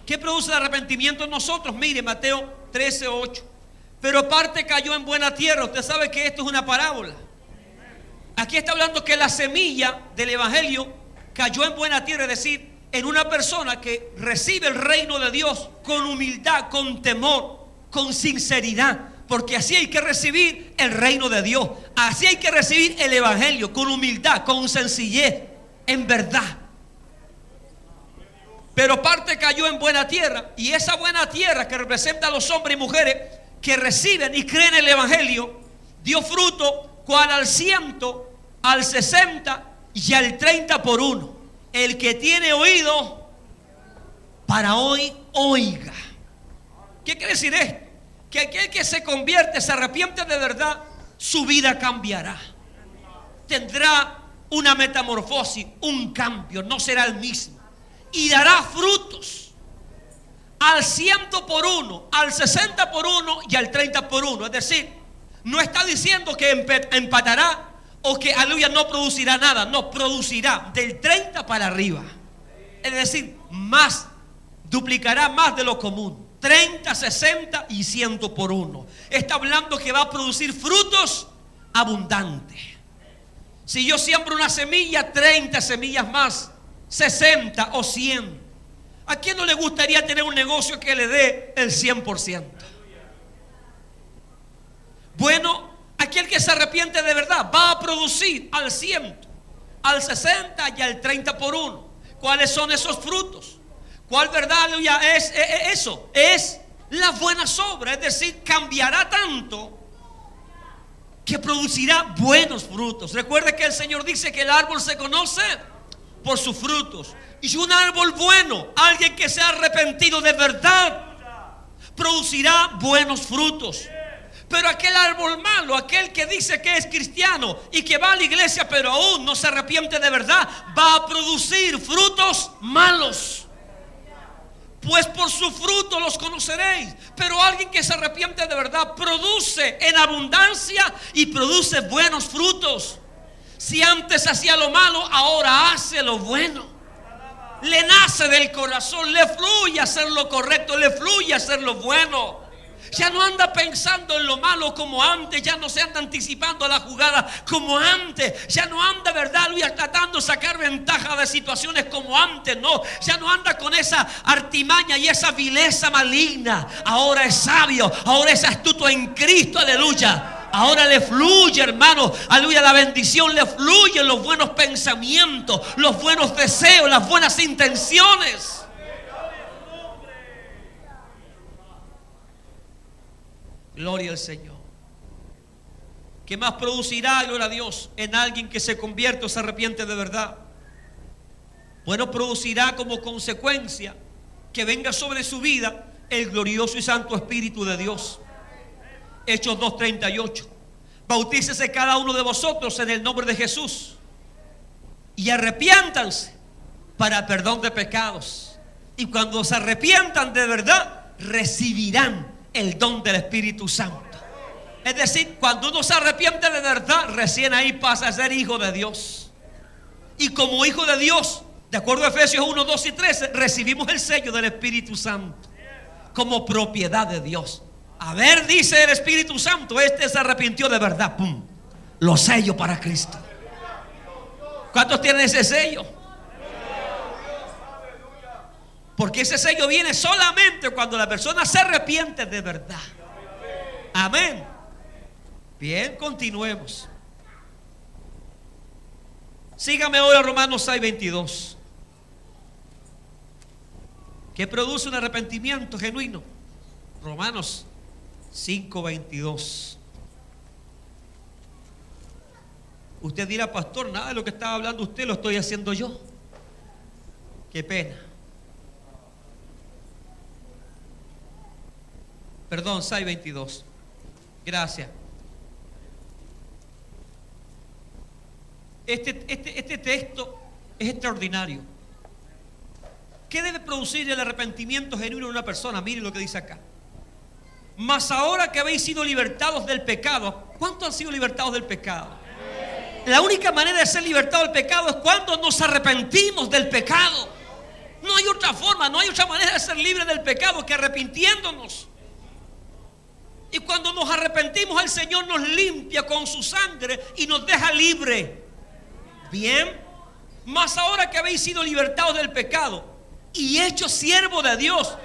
¿Qué produce el arrepentimiento en nosotros? Mire, Mateo 13, 8. Pero parte cayó en buena tierra. Usted sabe que esto es una parábola. Aquí está hablando que la semilla del evangelio cayó en buena tierra, es decir, en una persona que recibe el reino de Dios con humildad, con temor, con sinceridad. Porque así hay que recibir el reino de Dios. Así hay que recibir el evangelio, con humildad, con sencillez, en verdad. Pero parte cayó en buena tierra, y esa buena tierra que representa a los hombres y mujeres que reciben y creen el evangelio, dio fruto cual al 100, al 60 y al 30 por uno. El que tiene oído para hoy, oiga. ¿Qué quiere decir esto? Que aquel que se convierte, se arrepiente de verdad, su vida cambiará. Tendrá una metamorfosis, un cambio, no será el mismo. Y dará frutos al 100 por uno, al 60 por uno y al 30 por uno. Es decir, no está diciendo que empatará o que aleluya no producirá nada. No, producirá del 30 para arriba. Es decir, más, duplicará más de lo común. 30, 60 y 100 por uno. Está hablando que va a producir frutos abundantes. Si yo siembro una semilla, 30 semillas más, 60 o 100. ¿A quién no le gustaría tener un negocio que le dé el 100%? Bueno, aquel que se arrepiente de verdad va a producir al 100, al 60 y al 30 por uno. ¿Cuáles son esos frutos? ¿Cuál verdad, aleluya, es eso? Es las buenas obras. Es decir, cambiará tanto que producirá buenos frutos. Recuerde que el Señor dice que el árbol se conoce por sus frutos. Y si un árbol bueno, alguien que se ha arrepentido de verdad, producirá buenos frutos. Pero aquel árbol malo, aquel que dice que es cristiano y que va a la iglesia pero aún no se arrepiente de verdad, va a producir frutos malos. Pues por su fruto los conoceréis. Pero alguien que se arrepiente de verdad produce en abundancia y produce buenos frutos. Si antes hacía lo malo, ahora hace lo bueno. Le nace del corazón, le fluye hacer lo correcto, le fluye hacer lo bueno. Ya no anda pensando en lo malo como antes. Ya no se anda anticipando a la jugada como antes. Ya no anda, verdad, Luis, tratando de sacar ventaja de situaciones como antes. No, ya no anda con esa artimaña y esa vileza maligna. Ahora es sabio, ahora es astuto en Cristo, aleluya. Ahora le fluye, hermano, aleluya, la bendición le fluye, los buenos pensamientos, los buenos deseos, las buenas intenciones. Gloria al Señor. ¿Qué más producirá, gloria a Dios, en alguien que se convierte o se arrepiente de verdad? Bueno, producirá como consecuencia que venga sobre su vida el glorioso y santo Espíritu de Dios. Hechos 2:38. Bautícese cada uno de vosotros en el nombre de Jesús y arrepiéntanse para perdón de pecados. Y cuando se arrepientan de verdad, recibirán el don del Espíritu Santo. Es decir, cuando uno se arrepiente de verdad, recién ahí pasa a ser hijo de Dios. Y como hijo de Dios, de acuerdo a Efesios 1, 2 y 13, recibimos el sello del Espíritu Santo como propiedad de Dios. A ver, dice el Espíritu Santo, este se arrepintió de verdad. ¡Pum! Lo sello para Cristo. ¿Cuántos tienen ese sello? Porque ese sello viene solamente cuando la persona se arrepiente de verdad. Amén. Bien, continuemos. Sígame ahora Romanos 6, 22. ¿Qué produce un arrepentimiento genuino? Romanos 5, 22. Usted dirá, pastor, nada de lo que estaba hablando usted lo estoy haciendo yo. Qué pena. Perdón, 6, 22. Gracias. Este texto es extraordinario. ¿Qué debe producir el arrepentimiento genuino en una persona? Miren lo que dice acá. Mas ahora que habéis sido libertados del pecado. ¿Cuántos han sido libertados del pecado? La única manera de ser libertados del pecado es cuando nos arrepentimos del pecado. No hay otra forma, no hay otra manera de ser libres del pecado que arrepintiéndonos. Y cuando nos arrepentimos, el Señor nos limpia con su sangre y nos deja libre. Bien, mas ahora que habéis sido libertados del pecado y hechos siervos de Dios.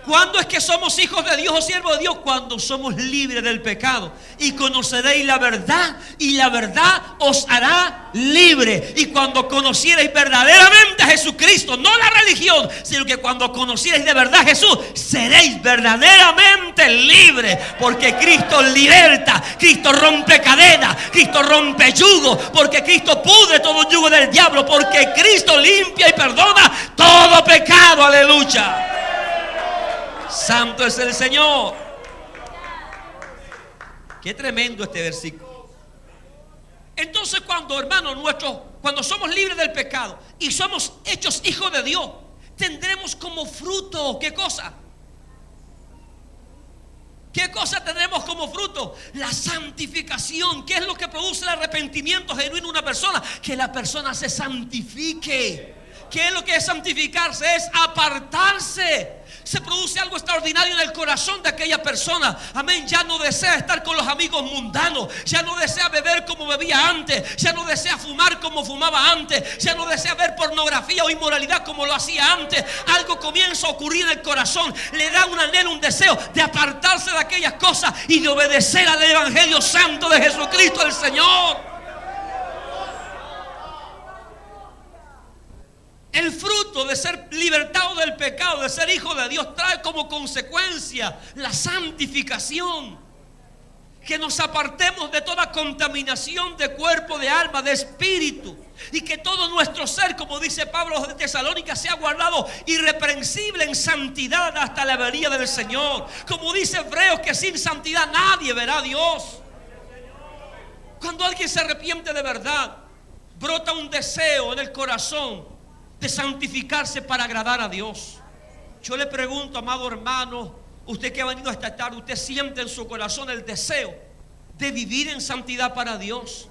¿Cuándo es que somos hijos de Dios o siervos de Dios? Cuando somos libres del pecado. Y conoceréis la verdad, y la verdad os hará libre. Y cuando conocierais verdaderamente a Jesucristo, no la religión, sino que cuando conocierais de verdad a Jesús, seréis verdaderamente libres. Porque Cristo liberta, Cristo rompe cadenas, Cristo rompe yugo, porque Cristo pudre todo yugo del diablo, porque Cristo limpia y perdona todo pecado. Aleluya. Santo es el Señor. Qué tremendo este versículo. Entonces cuando, hermanos nuestros, cuando somos libres del pecado y somos hechos hijos de Dios, tendremos como fruto, ¿qué cosa? ¿Qué cosa tendremos como fruto? La santificación. ¿Qué es lo que produce el arrepentimiento genuino en una persona? Que la persona se santifique. ¿Qué es lo que es santificarse? Es apartarse. Se produce algo extraordinario en el corazón de aquella persona. Amén. Ya no desea estar con los amigos mundanos. Ya no desea beber como bebía antes. Ya no desea fumar como fumaba antes. Ya no desea ver pornografía o inmoralidad como lo hacía antes. Algo comienza a ocurrir en el corazón. Le da un anhelo, un deseo de apartarse de aquellas cosas y de obedecer al Evangelio Santo de Jesucristo el Señor. El fruto de ser libertado del pecado, de ser hijo de Dios, trae como consecuencia la santificación. Que nos apartemos de toda contaminación de cuerpo, de alma, de espíritu. Y que todo nuestro ser, como dice Pablo de Tesalónica, sea guardado irreprensible en santidad hasta la venida del Señor. Como dice Hebreos, que sin santidad nadie verá a Dios. Cuando alguien se arrepiente de verdad, brota un deseo en el corazón de santificarse para agradar a Dios. Yo le pregunto, amado hermano, usted que ha venido esta tarde, ¿usted siente en su corazón el deseo de vivir en santidad para Dios?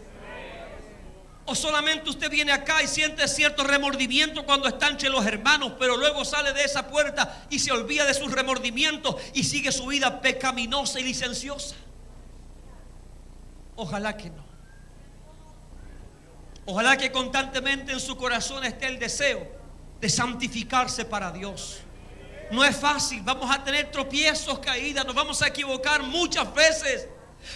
¿O solamente usted viene acá y siente cierto remordimiento cuando está entre los hermanos, pero luego sale de esa puerta y se olvida de sus remordimientos y sigue su vida pecaminosa y licenciosa? Ojalá que no. Ojalá que constantemente en su corazón esté el deseo de santificarse para Dios. No es fácil, vamos a tener tropiezos, caídas, nos vamos a equivocar muchas veces.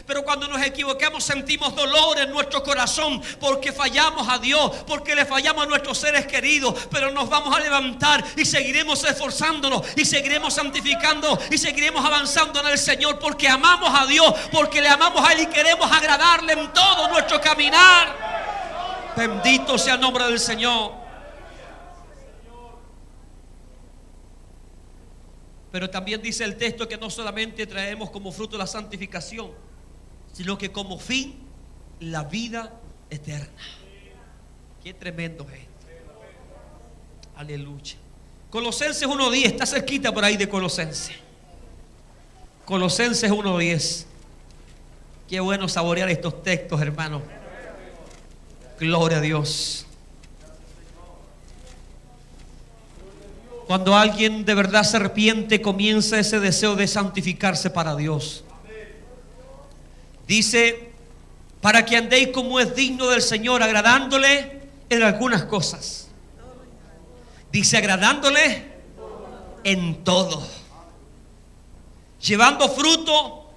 Pero cuando nos equivocamos sentimos dolor en nuestro corazón porque fallamos a Dios, porque le fallamos a nuestros seres queridos. Pero nos vamos a levantar y seguiremos esforzándonos y seguiremos santificando y seguiremos avanzando en el Señor, porque amamos a Dios, porque le amamos a Él y queremos agradarle en todo nuestro caminar. Bendito sea el nombre del Señor. Pero también dice el texto que no solamente traemos como fruto la santificación, sino que como fin la vida eterna. Qué tremendo es esto. Aleluya. Colosenses 1:10, está cerquita por ahí de Colosenses. Colosenses 1:10. Qué bueno saborear estos textos, hermano. Gloria a Dios. Cuando alguien de verdad se arrepiente, comienza ese deseo de santificarse para Dios. Dice, para que andéis como es digno del Señor, agradándole en algunas cosas. Dice, agradándole en todo, llevando fruto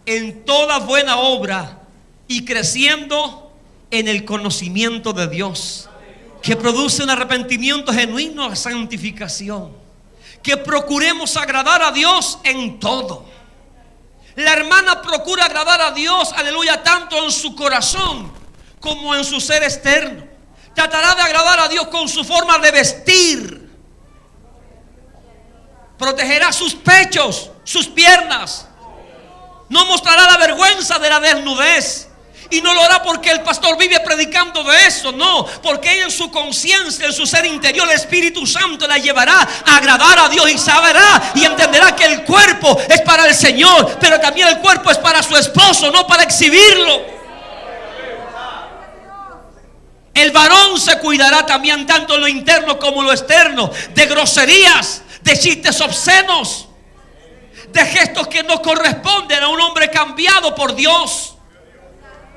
en toda buena obra y creciendo en el conocimiento de Dios, que produce un arrepentimiento genuino a santificación. Que procuremos agradar a Dios en todo. La hermana procura agradar a Dios, aleluya, tanto en su corazón como en su ser externo. Tratará de agradar a Dios con su forma de vestir. Protegerá sus pechos, sus piernas. No mostrará la vergüenza de la desnudez. Y no lo hará porque el pastor vive predicando de eso. No, porque ella en su conciencia, en su ser interior, el Espíritu Santo la llevará a agradar a Dios. Y sabrá y entenderá que el cuerpo es para el Señor, pero también el cuerpo es para su esposo, no para exhibirlo. El varón se cuidará también tanto en lo interno como en lo externo, de groserías, de chistes obscenos, de gestos que no corresponden a un hombre cambiado por Dios,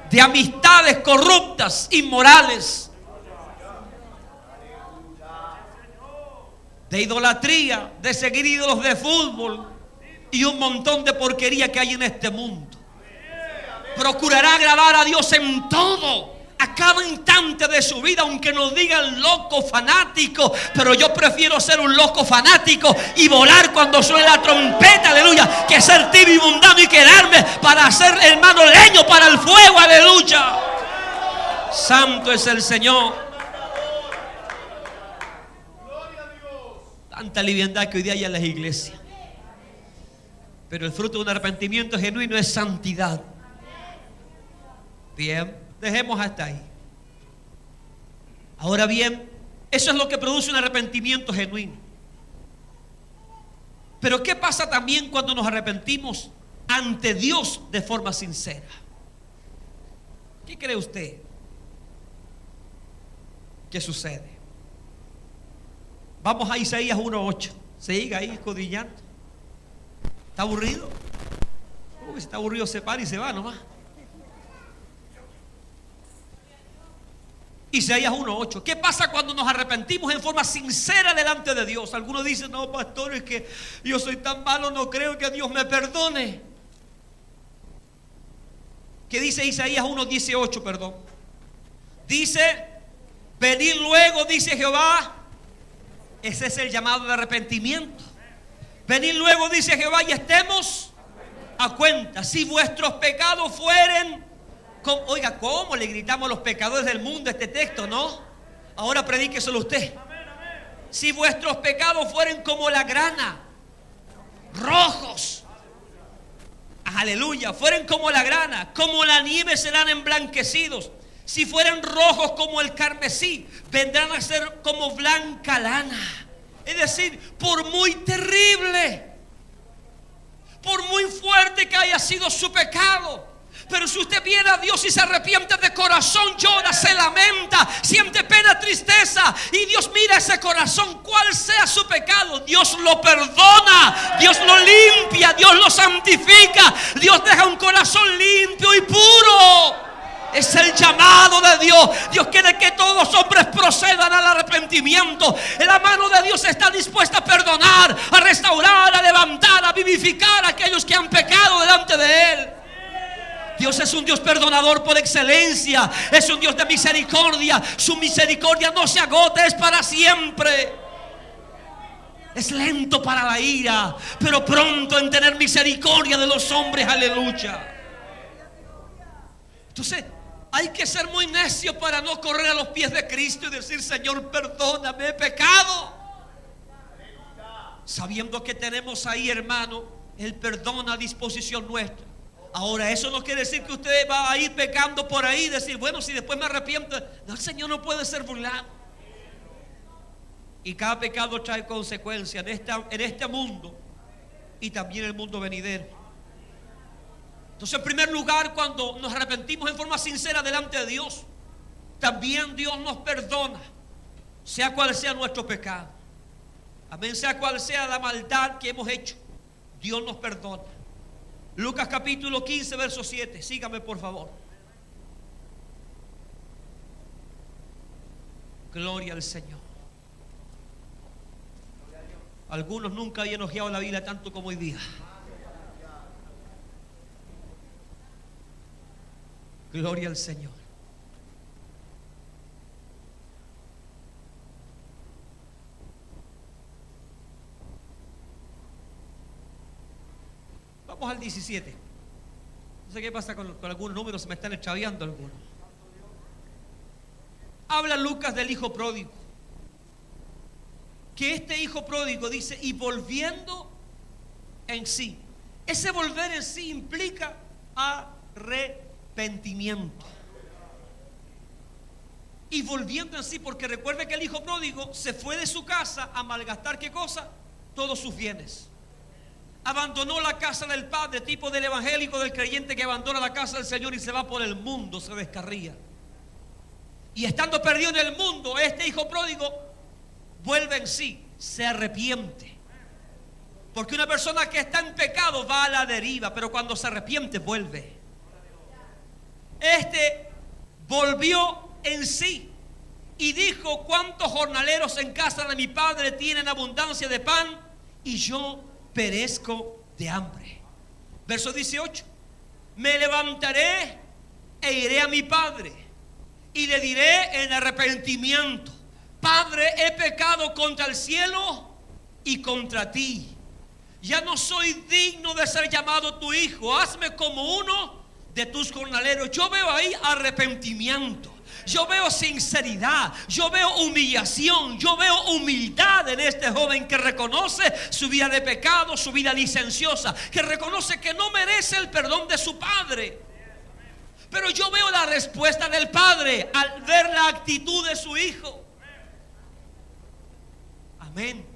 de amistades corruptas, inmorales, de idolatría, de seguir ídolos de fútbol y un montón de porquería que hay en este mundo. Procurará agradar a Dios en todo, a cada instante de su vida, aunque nos digan loco, fanático. Pero yo prefiero ser un loco fanático y volar cuando suene la trompeta, aleluya, que ser tibio y mundano y quedarme para hacer, hermano, leño para el fuego, aleluya. Santo es el Señor. Tanta liviandad que hoy día hay en las iglesias, pero el fruto de un arrepentimiento genuino es santidad. Bien, dejemos hasta ahí. Ahora bien, eso es lo que produce un arrepentimiento genuino. Pero ¿qué pasa también cuando nos arrepentimos ante Dios de forma sincera? ¿Qué cree usted que sucede? Vamos a Isaías 1:8. Siga ahí escudriñando. ¿Está aburrido? Si está aburrido se para y se va nomás. Isaías 1:8. ¿Qué pasa cuando nos arrepentimos en forma sincera delante de Dios? Algunos dicen, no, pastor, es que yo soy tan malo, no creo que Dios me perdone. ¿Qué dice Isaías 1:18, perdón? Dice, venid luego, dice Jehová. Ese es el llamado de arrepentimiento. Venid luego, dice Jehová, y estemos a cuenta. Si vuestros pecados fueren... Oiga, ¿cómo le gritamos a los pecadores del mundo este texto, no? Ahora predíqueselo usted. Si vuestros pecados fueren como la grana, rojos, aleluya, fueren como la grana, como la nieve serán emblanquecidos. Si fueren rojos como el carmesí, vendrán a ser como blanca lana. Es decir, por muy terrible, por muy fuerte que haya sido su pecado, pero si usted viene a Dios y se arrepiente de corazón, llora, se lamenta, siente pena, tristeza, y Dios mira ese corazón, cual sea su pecado, Dios lo perdona, Dios lo limpia, Dios lo santifica, Dios deja un corazón limpio y puro. Es el llamado de Dios. Dios quiere que todos los hombres procedan al arrepentimiento. La mano de Dios está dispuesta a perdonar, a restaurar, a levantar, a vivificar a aquellos que han pecado delante de Él. Dios es un Dios perdonador por excelencia. Es un Dios de misericordia. Su misericordia no se agota, es para siempre. Es lento para la ira, pero pronto en tener misericordia de los hombres. Aleluya. Entonces hay que ser muy necio para no correr a los pies de Cristo y decir, Señor, perdóname, he pecado. Sabiendo que tenemos ahí, hermano, el perdón a disposición nuestra. Ahora, eso no quiere decir que usted va a ir pecando por ahí y decir, bueno, si después me arrepiento. No, el Señor no puede ser burlado. Y cada pecado trae consecuencias. En este mundo y también el mundo venidero. Entonces, en primer lugar, cuando nos arrepentimos en forma sincera delante de Dios, también Dios nos perdona, sea cual sea nuestro pecado. Amén, sea cual sea la maldad que hemos hecho, Dios nos perdona. Lucas capítulo 15, verso 7. Sígame por favor. Gloria al Señor. Algunos nunca habían elogiado la Biblia tanto como hoy día. Gloria al Señor. Vamos al 17. No sé qué pasa con algunos números, se me están extraviando algunos. Habla Lucas del hijo pródigo. Que este hijo pródigo dice, y volviendo en sí. Ese volver en sí implica arrepentimiento. Y volviendo en sí, porque recuerde que el hijo pródigo se fue de su casa a malgastar, ¿qué cosa? Todos sus bienes. Abandonó la casa del padre, tipo del evangélico, del creyente que abandona la casa del Señor y se va por el mundo, se descarría. Y estando perdido en el mundo, este hijo pródigo vuelve en sí, se arrepiente. Porque una persona que está en pecado va a la deriva, pero cuando se arrepiente vuelve. Este volvió en sí y dijo: ¿cuántos jornaleros en casa de mi padre tienen abundancia de pan y yo perezco de hambre? Verso 18. Me levantaré e iré a mi padre y le diré en arrepentimiento: Padre, he pecado contra el cielo y contra ti. Ya no soy digno de ser llamado tu hijo. Hazme como uno de tus jornaleros. Yo veo ahí arrepentimiento. Yo veo sinceridad, yo veo humillación, yo veo humildad en este joven que reconoce su vida de pecado, su vida licenciosa, que reconoce que no merece el perdón de su padre. Pero yo veo la respuesta del padre al ver la actitud de su hijo. Amén.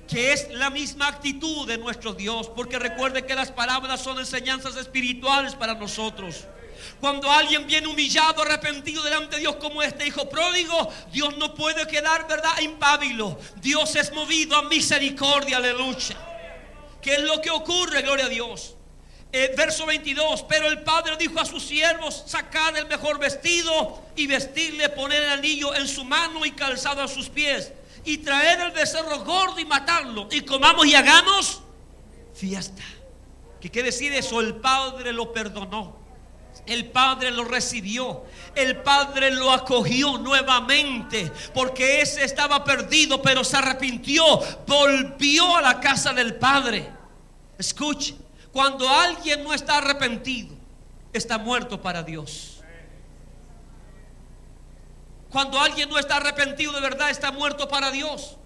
Que es la misma actitud de nuestro Dios, porque recuerde que las palabras son enseñanzas espirituales para nosotros. Cuando alguien viene humillado, arrepentido delante de Dios como este hijo pródigo, Dios no puede quedar, ¿verdad?, impávido. Dios es movido a misericordia, aleluya. ¿Qué es lo que ocurre? Gloria a Dios. Verso 22. Pero el padre dijo a sus siervos: sacad el mejor vestido y vestirle, poner el anillo en su mano y calzado a sus pies, y traer el becerro gordo y matarlo, y comamos y hagamos fiesta. ¿Qué quiere decir eso? El padre lo perdonó, el padre lo recibió, el padre lo acogió nuevamente, porque ese estaba perdido, pero se arrepintió, volvió a la casa del padre. Escuche, cuando alguien no está arrepentido, está muerto para Dios. Cuando alguien no está arrepentido de verdad, está muerto para Dios,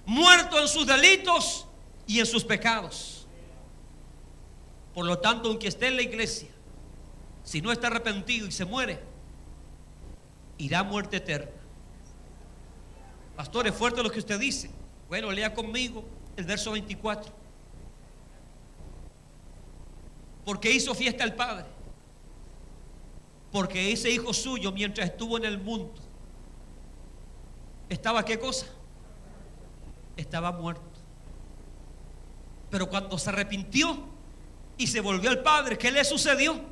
muerto en sus delitos y en sus pecados. Por lo tanto, aunque esté en la iglesia, si no está arrepentido y se muere, irá a muerte eterna. Pastor, es fuerte lo que usted dice. Bueno, lea conmigo el verso 24. Porque hizo fiesta el padre, porque ese hijo suyo, mientras estuvo en el mundo, estaba, ¿qué cosa? Estaba muerto. Pero cuando se arrepintió y se volvió al padre, ¿qué le sucedió?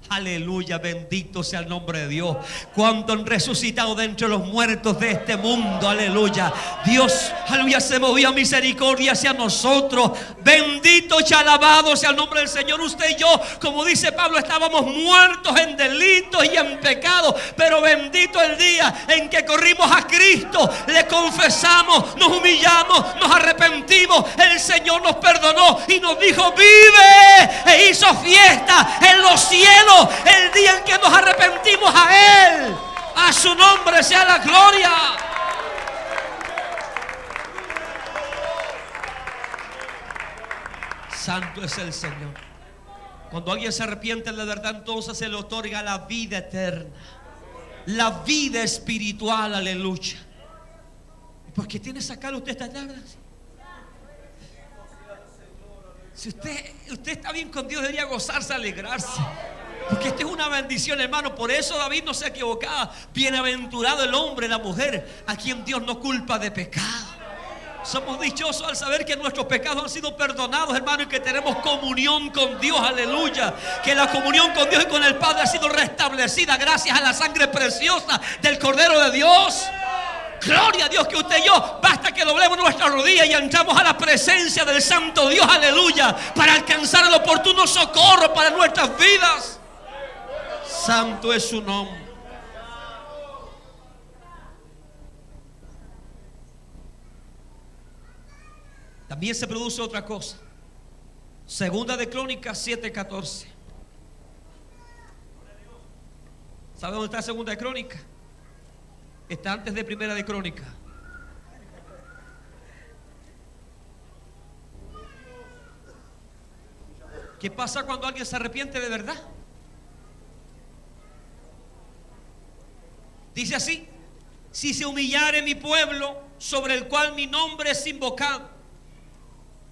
Aleluya, bendito sea el nombre de Dios. Cuando han resucitado de entre los muertos de este mundo, aleluya, Dios, aleluya, se movió a misericordia hacia nosotros. Bendito y alabado sea el nombre del Señor. Usted y yo, como dice Pablo, estábamos muertos en delitos y en pecados, pero bendito el día en que corrimos a Cristo, le confesamos, nos humillamos, nos arrepentimos. El Señor nos perdonó y nos dijo: vive, e hizo fiesta en los cielos el día en que nos arrepentimos a Él. A su nombre sea la gloria. Santo es el Señor. Cuando alguien se arrepiente de verdad, entonces se le otorga la vida eterna, la vida espiritual, aleluya. ¿Por qué tiene que sacar usted esta tarde? Si usted está bien con Dios, debería gozarse, alegrarse. Porque esta es una bendición, hermano. Por eso David no se equivocaba. Bienaventurado el hombre, la mujer, a quien Dios no culpa de pecado. Somos dichosos al saber que nuestros pecados han sido perdonados, hermano, y que tenemos comunión con Dios, aleluya. Que la comunión con Dios y con el Padre ha sido restablecida gracias a la sangre preciosa del Cordero de Dios. Gloria a Dios, que usted y yo, basta que doblemos nuestras rodillas y entramos a la presencia del Santo Dios, aleluya, para alcanzar el oportuno socorro para nuestras vidas. Santo es su nombre. También se produce otra cosa. Segunda de Crónicas 7:14. ¿Sabe dónde está Segunda de Crónicas? Está antes de Primera de Crónicas. ¿Qué pasa cuando alguien se arrepiente de verdad? Dice así: si se humillare mi pueblo, sobre el cual mi nombre es invocado.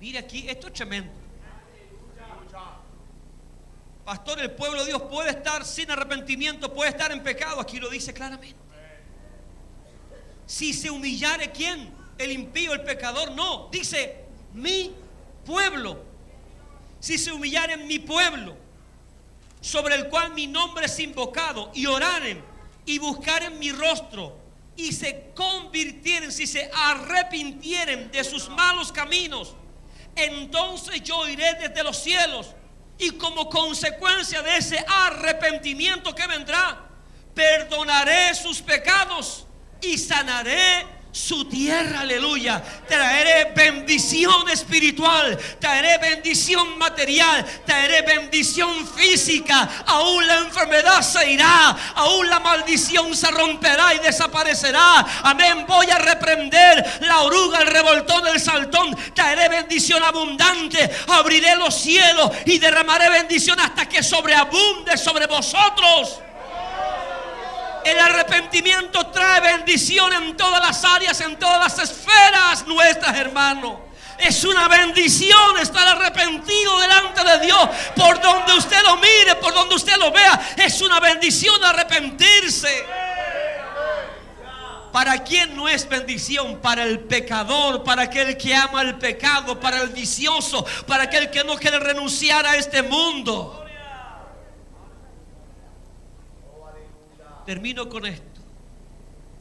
Mire aquí, esto es tremendo. Pastor, el pueblo de Dios puede estar sin arrepentimiento, puede estar en pecado. Aquí lo dice claramente. Si se humillare, ¿quién? El impío, el pecador. No, dice mi pueblo. Si se humillare mi pueblo, sobre el cual mi nombre es invocado, y oraren y buscaren mi rostro, y se convirtieren, si se arrepintieren de sus malos caminos, entonces yo iré desde los cielos, y como consecuencia de ese arrepentimiento que vendrá, perdonaré sus pecados y sanaré su tierra, aleluya. Traeré bendición espiritual, traeré bendición material, traeré bendición física. Aún la enfermedad se irá, aún la maldición se romperá y desaparecerá. Amén. Voy a reprender la oruga, el revoltón, el saltón. Traeré bendición abundante, abriré los cielos y derramaré bendición hasta que sobreabunde sobre vosotros. El arrepentimiento trae bendición en todas las áreas, en todas las esferas nuestras, hermanos. Es una bendición estar arrepentido delante de Dios. Por donde usted lo mire, por donde usted lo vea, es una bendición arrepentirse. ¿Para quién no es bendición? Para el pecador, para aquel que ama el pecado, para el vicioso, para aquel que no quiere renunciar a este mundo. Termino con esto.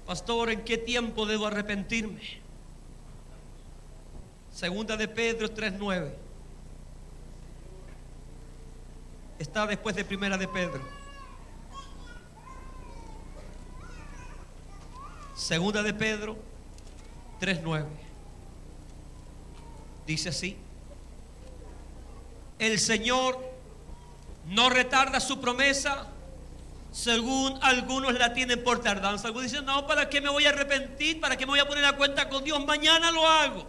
Pastor, ¿en qué tiempo debo arrepentirme? Segunda de Pedro 3:9. Está después de Primera de Pedro. Segunda de Pedro 3:9. Dice así: el Señor no retarda su promesa, según algunos la tienen por tardanza. Algunos dicen: no, ¿para qué me voy a arrepentir? ¿Para qué me voy a poner a cuenta con Dios? Mañana lo hago.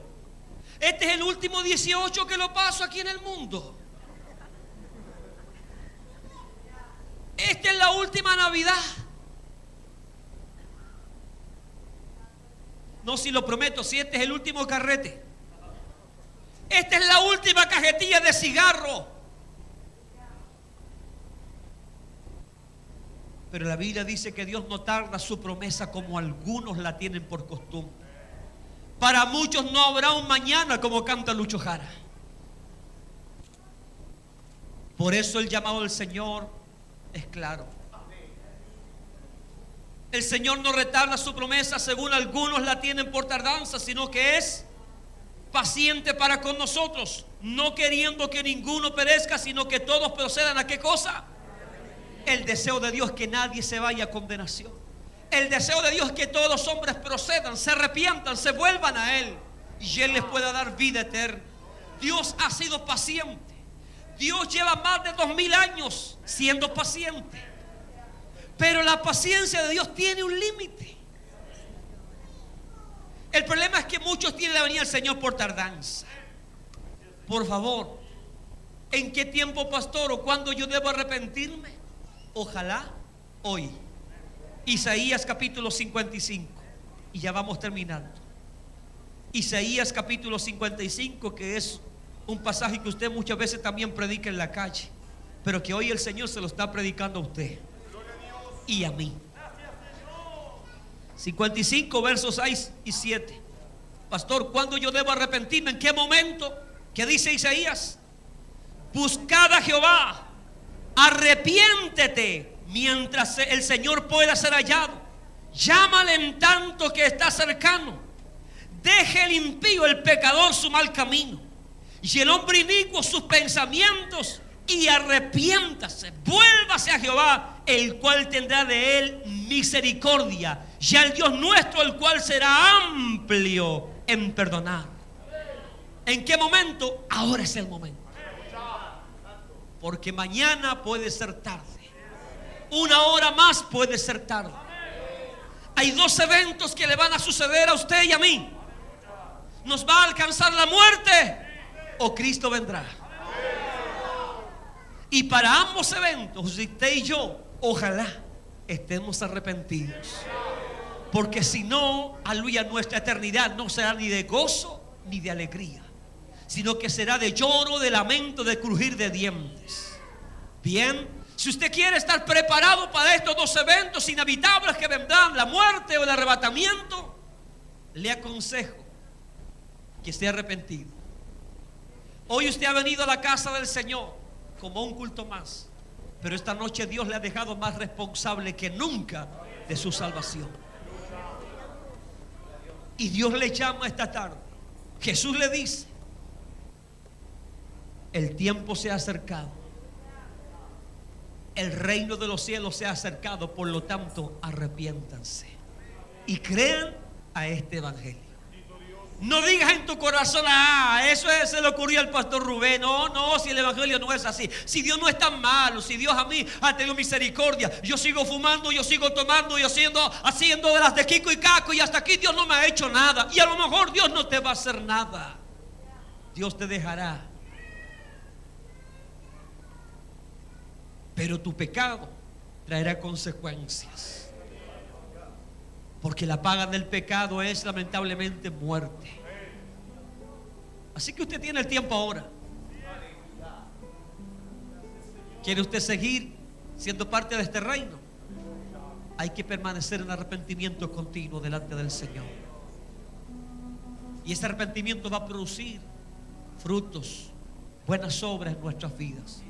Este es el último 18 que lo paso aquí en el mundo. Esta es la última Navidad. No, si lo prometo, si este es el último carrete. Esta es la última cajetilla de cigarro. Pero la Biblia dice que Dios no tarda su promesa como algunos la tienen por costumbre. Para muchos no habrá un mañana, como canta Lucho Jara. Por eso el llamado del Señor es claro. El Señor no retarda su promesa según algunos la tienen por tardanza, sino que es paciente para con nosotros, no queriendo que ninguno perezca, sino que todos procedan a ¿qué cosa? El deseo de Dios es que nadie se vaya a condenación. El deseo de Dios es que todos los hombres procedan, se arrepientan, se vuelvan a Él, y Él les pueda dar vida eterna. Dios ha sido paciente. Dios lleva más de 2000 años siendo paciente. Pero la paciencia de Dios tiene un límite. El problema es que muchos tienen la venida del Señor por tardanza. Por favor, ¿en qué tiempo, pastor, o cuándo yo debo arrepentirme? Ojalá hoy. Isaías capítulo 55. Y ya vamos terminando. Isaías capítulo 55, que es Un pasaje que usted muchas veces también predica en la calle, pero que hoy el Señor se lo está predicando a usted y a mí. 55 versos 6 y 7. Pastor, ¿cuándo yo debo arrepentirme? ¿En qué momento? ¿Qué dice Isaías? Buscad a Jehová, arrepiéntete mientras el Señor pueda ser hallado. Llámale en tanto que está cercano. Deje el impío, el pecador, su mal camino, y el hombre inicuo sus pensamientos, y arrepiéntase, vuélvase a Jehová, el cual tendrá de él misericordia, y al Dios nuestro, el cual será amplio en perdonar. ¿En qué momento? Ahora es el momento, porque mañana puede ser tarde, una hora más puede ser tarde. Hay dos eventos que le van a suceder a usted y a mí. Nos va a alcanzar la muerte o Cristo vendrá. Y para ambos eventos, usted y yo, ojalá estemos arrepentidos, porque si no, aleluya, nuestra eternidad no será ni de gozo ni de alegría, sino que será de lloro, de lamento, de crujir de dientes. Bien, si usted quiere estar preparado para estos dos eventos inevitables que vendrán, la muerte o el arrebatamiento, le aconsejo que esté arrepentido. Hoy usted ha venido a la casa del Señor como un culto más, pero esta noche Dios le ha dejado más responsable que nunca de su salvación. Y Dios le llama esta tarde. Jesús le dice: el tiempo se ha acercado, el reino de los cielos se ha acercado, por lo tanto arrepiéntanse y crean a este evangelio. No digas en tu corazón: eso se le ocurrió al pastor Rubén. No, si el evangelio no es así, si Dios no es tan malo, si Dios a mí ha tenido misericordia, yo sigo fumando, yo sigo tomando, yo haciendo de las de Kiko y Caco, y hasta aquí Dios no me ha hecho nada. Y a lo mejor Dios no te va a hacer nada. Dios te dejará, pero tu pecado traerá consecuencias, porque la paga del pecado es lamentablemente muerte. Así que usted tiene el tiempo ahora. ¿Quiere usted seguir siendo parte de este reino? Hay que permanecer en arrepentimiento continuo delante del Señor. Y ese arrepentimiento va a producir frutos, buenas obras en nuestras vidas.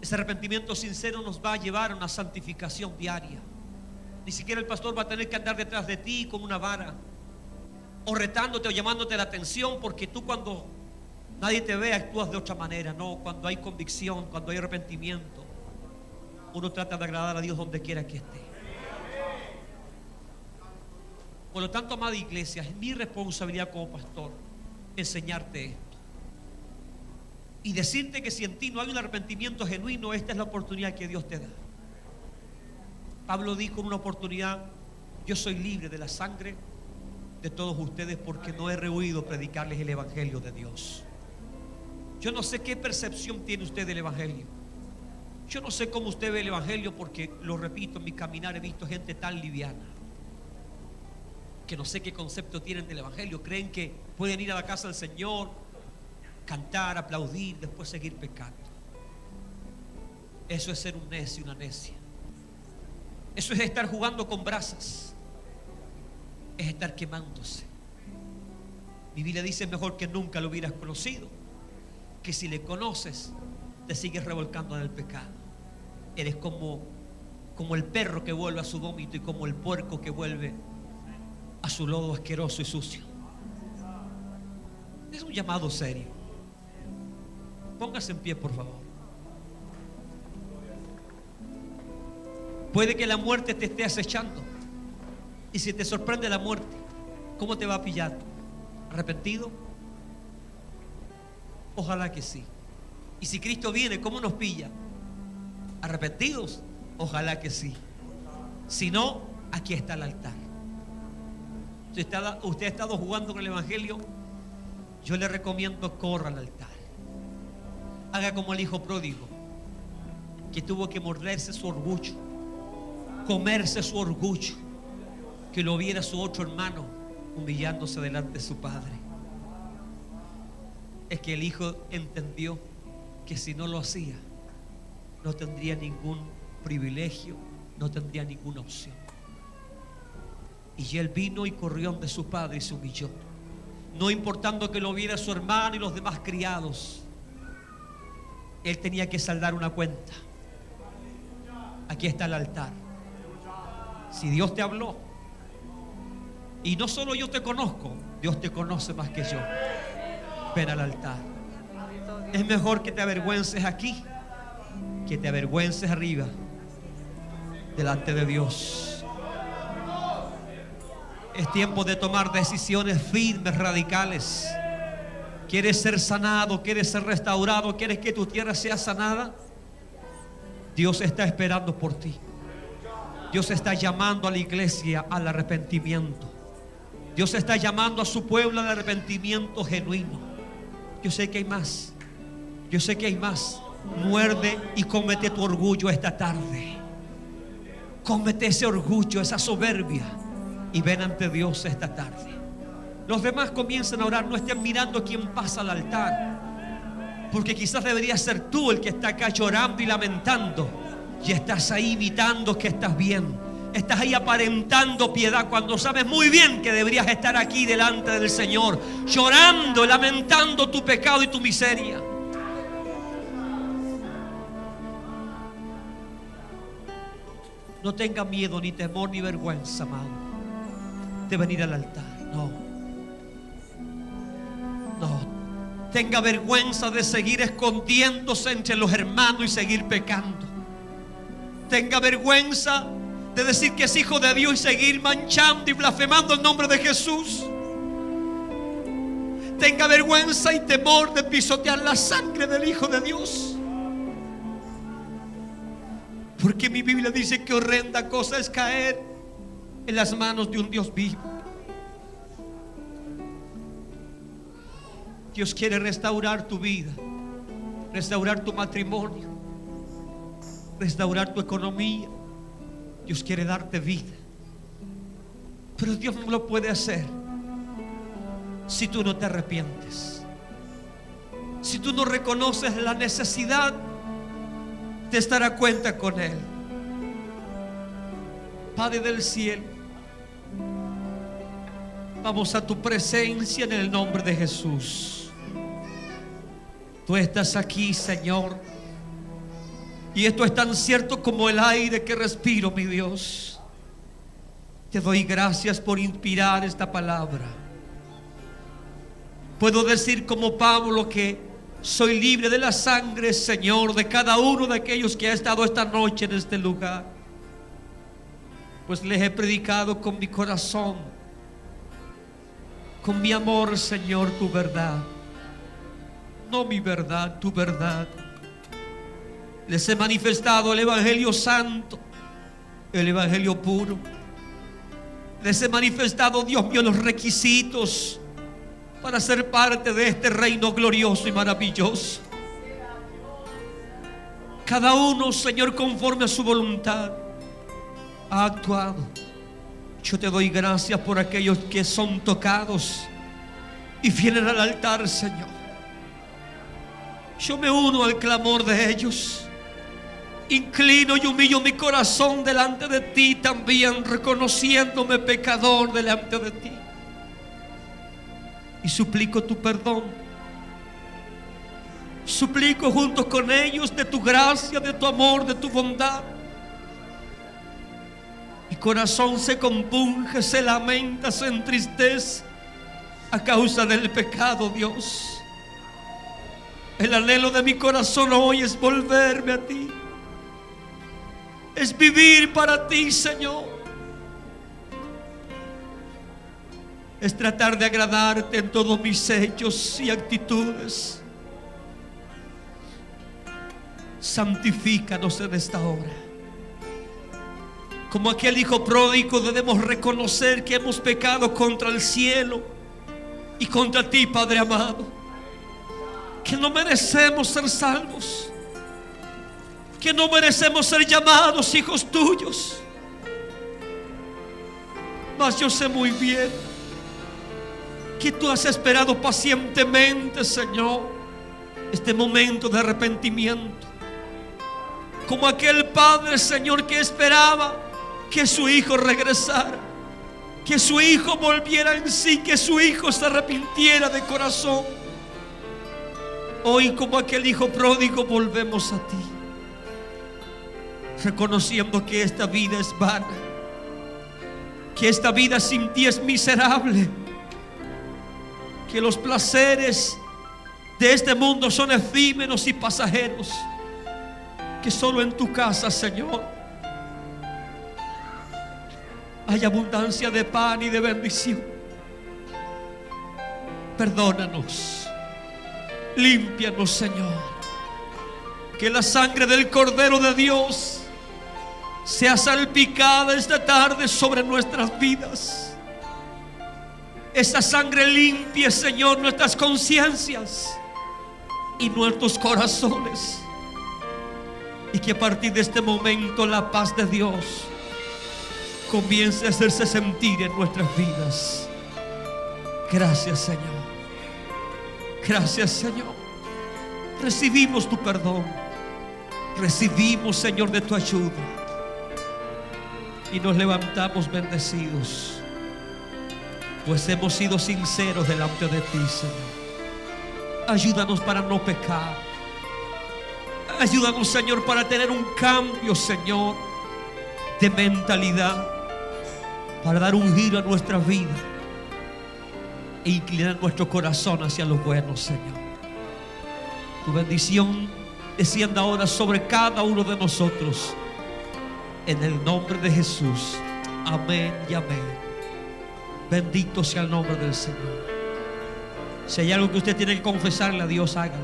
Ese arrepentimiento sincero nos va a llevar a una santificación diaria. Ni siquiera el pastor va a tener que andar detrás de ti con una vara, o retándote o llamándote la atención, porque tú, cuando nadie te ve, actúas de otra manera. No, cuando hay convicción, cuando hay arrepentimiento, uno trata de agradar a Dios donde quiera que esté. Por lo tanto, amada iglesia, es mi responsabilidad como pastor enseñarte esto y decirte que si en ti no hay un arrepentimiento genuino, esta es la oportunidad que Dios te da. Pablo dijo en una oportunidad: yo soy libre de la sangre de todos ustedes, porque no he rehuido predicarles el evangelio de Dios. Yo no sé qué percepción tiene usted del evangelio. Yo no sé cómo usted ve el evangelio, porque lo repito, en mi caminar he visto gente tan liviana que no sé qué concepto tienen del evangelio. Creen que pueden ir a la casa del Señor, cantar, aplaudir, después seguir pecando. Eso es ser un necio, una necia. Eso es estar jugando con brasas, es estar quemándose. Mi Biblia dice: mejor que nunca lo hubieras conocido, que si le conoces te sigues revolcando en el pecado. Eres como el perro que vuelve a su vómito, y como el puerco que vuelve a su lodo asqueroso y sucio. Es un llamado serio. Póngase en pie, por favor. Puede que la muerte te esté acechando, y si te sorprende la muerte, ¿cómo te va a pillar? ¿Arrepentido? Ojalá que sí. Y si Cristo viene, ¿cómo nos pilla? ¿Arrepentidos? Ojalá que sí. Si no, aquí está el altar. Si usted ha estado jugando con el evangelio, yo le recomiendo: corra al altar. Haga como el hijo pródigo, que tuvo que morderse su orgullo, comerse su orgullo, que lo viera su otro hermano humillándose delante de su padre. es que el hijo entendió que si no lo hacía, no tendría ningún privilegio, no tendría ninguna opción. Y él vino y corrió ante su padre y se humilló, no importando que lo viera su hermano y los demás criados. Él tenía que saldar una cuenta. Aquí está el altar. Si Dios te habló, y no solo yo te conozco, Dios te conoce más que yo, ven al altar. Es mejor que te avergüences aquí que te avergüences arriba delante de Dios. Es tiempo de tomar decisiones firmes, radicales. ¿Quieres ser sanado? ¿Quieres ser restaurado? ¿Quieres que tu tierra sea sanada? Dios está esperando por ti. Dios está llamando a la iglesia al arrepentimiento. Dios está llamando a su pueblo al arrepentimiento genuino. Yo sé que hay más. Yo sé que hay más. Muerde y cómete tu orgullo esta tarde. Cómete ese orgullo, esa soberbia, y ven ante Dios esta tarde. Los demás comiencen a orar. No estén mirando quién pasa al altar, porque quizás debería ser tú el que está acá llorando y lamentando, y estás ahí imitando que estás bien. Estás ahí aparentando piedad cuando sabes muy bien que deberías estar aquí delante del Señor, llorando, lamentando tu pecado y tu miseria. No tenga miedo, ni temor, ni vergüenza, amado, de venir al altar. No tenga vergüenza de seguir escondiéndose entre los hermanos y seguir pecando. Tenga vergüenza de decir que es hijo de Dios y seguir manchando y blasfemando el nombre de Jesús. Tenga vergüenza y temor de pisotear la sangre del Hijo de Dios. Porque mi Biblia dice que horrenda cosa es caer en las manos de un Dios vivo. Dios quiere restaurar tu vida, restaurar tu matrimonio, restaurar tu economía. Dios quiere darte vida, pero Dios no lo puede hacer si tú no te arrepientes, si tú no reconoces la necesidad de estar a cuenta con Él. Padre del cielo, vamos a tu presencia en el nombre de Jesús. Tú estás aquí, Señor, y esto es tan cierto como el aire que respiro, mi Dios. Te doy gracias por inspirar esta palabra. Puedo decir como Pablo que soy libre de la sangre, Señor, de cada uno de aquellos que ha estado esta noche en este lugar, pues les he predicado con mi corazón, con mi amor, Señor, tu verdad. No mi verdad, tu verdad. Les he manifestado el Evangelio santo, el Evangelio puro. Les he manifestado, Dios mío, los requisitos para ser parte de este reino glorioso y maravilloso. Cada uno, Señor, conforme a su voluntad ha actuado. Yo te doy gracias por aquellos que son tocados y vienen al altar, Señor. Yo me uno al clamor de ellos. Inclino y humillo mi corazón delante de ti también, reconociéndome pecador delante de ti. Y suplico tu perdón. Suplico junto con ellos de tu gracia, de tu amor, de tu bondad. Mi corazón se compunge, se lamenta, se entristece a causa del pecado, Dios. El anhelo de mi corazón hoy es volverme a ti, es vivir para ti, Señor. Es tratar de agradarte en todos mis hechos y actitudes. Santifícanos en esta hora. Como aquel hijo pródigo, debemos reconocer que hemos pecado contra el cielo y contra ti, Padre amado, que no merecemos ser salvos, que no merecemos ser llamados hijos tuyos. Mas yo sé muy bien que tú has esperado pacientemente, Señor, este momento de arrepentimiento. Como aquel padre, Señor, que esperaba que su hijo regresara, que su hijo volviera en sí, que su hijo se arrepintiera de corazón. Hoy, como aquel hijo pródigo, volvemos a ti, reconociendo que esta vida es vana, que esta vida sin ti es miserable, que los placeres de este mundo son efímeros y pasajeros, que solo en tu casa, Señor, hay abundancia de pan y de bendición. Perdónanos, límpianos, Señor, que la sangre del Cordero de Dios sea salpicada esta tarde sobre nuestras vidas. Esa sangre limpie, Señor, nuestras conciencias y nuestros corazones, y que a partir de este momento la paz de Dios comience a hacerse sentir en nuestras vidas. Gracias, Señor. Gracias, Señor. Recibimos tu perdón, recibimos, Señor, de tu ayuda, y nos levantamos bendecidos, pues hemos sido sinceros delante de ti, Señor. Ayúdanos para no pecar. Ayúdanos, Señor, para tener un cambio, Señor, de mentalidad, para dar un giro a nuestra vida e inclinar nuestro corazón hacia lo bueno, Señor. Tu bendición descienda ahora sobre cada uno de nosotros, en el nombre de Jesús. Amén y amén. Bendito sea el nombre del Señor. Si hay algo que usted tiene que confesarle a Dios, hágalo.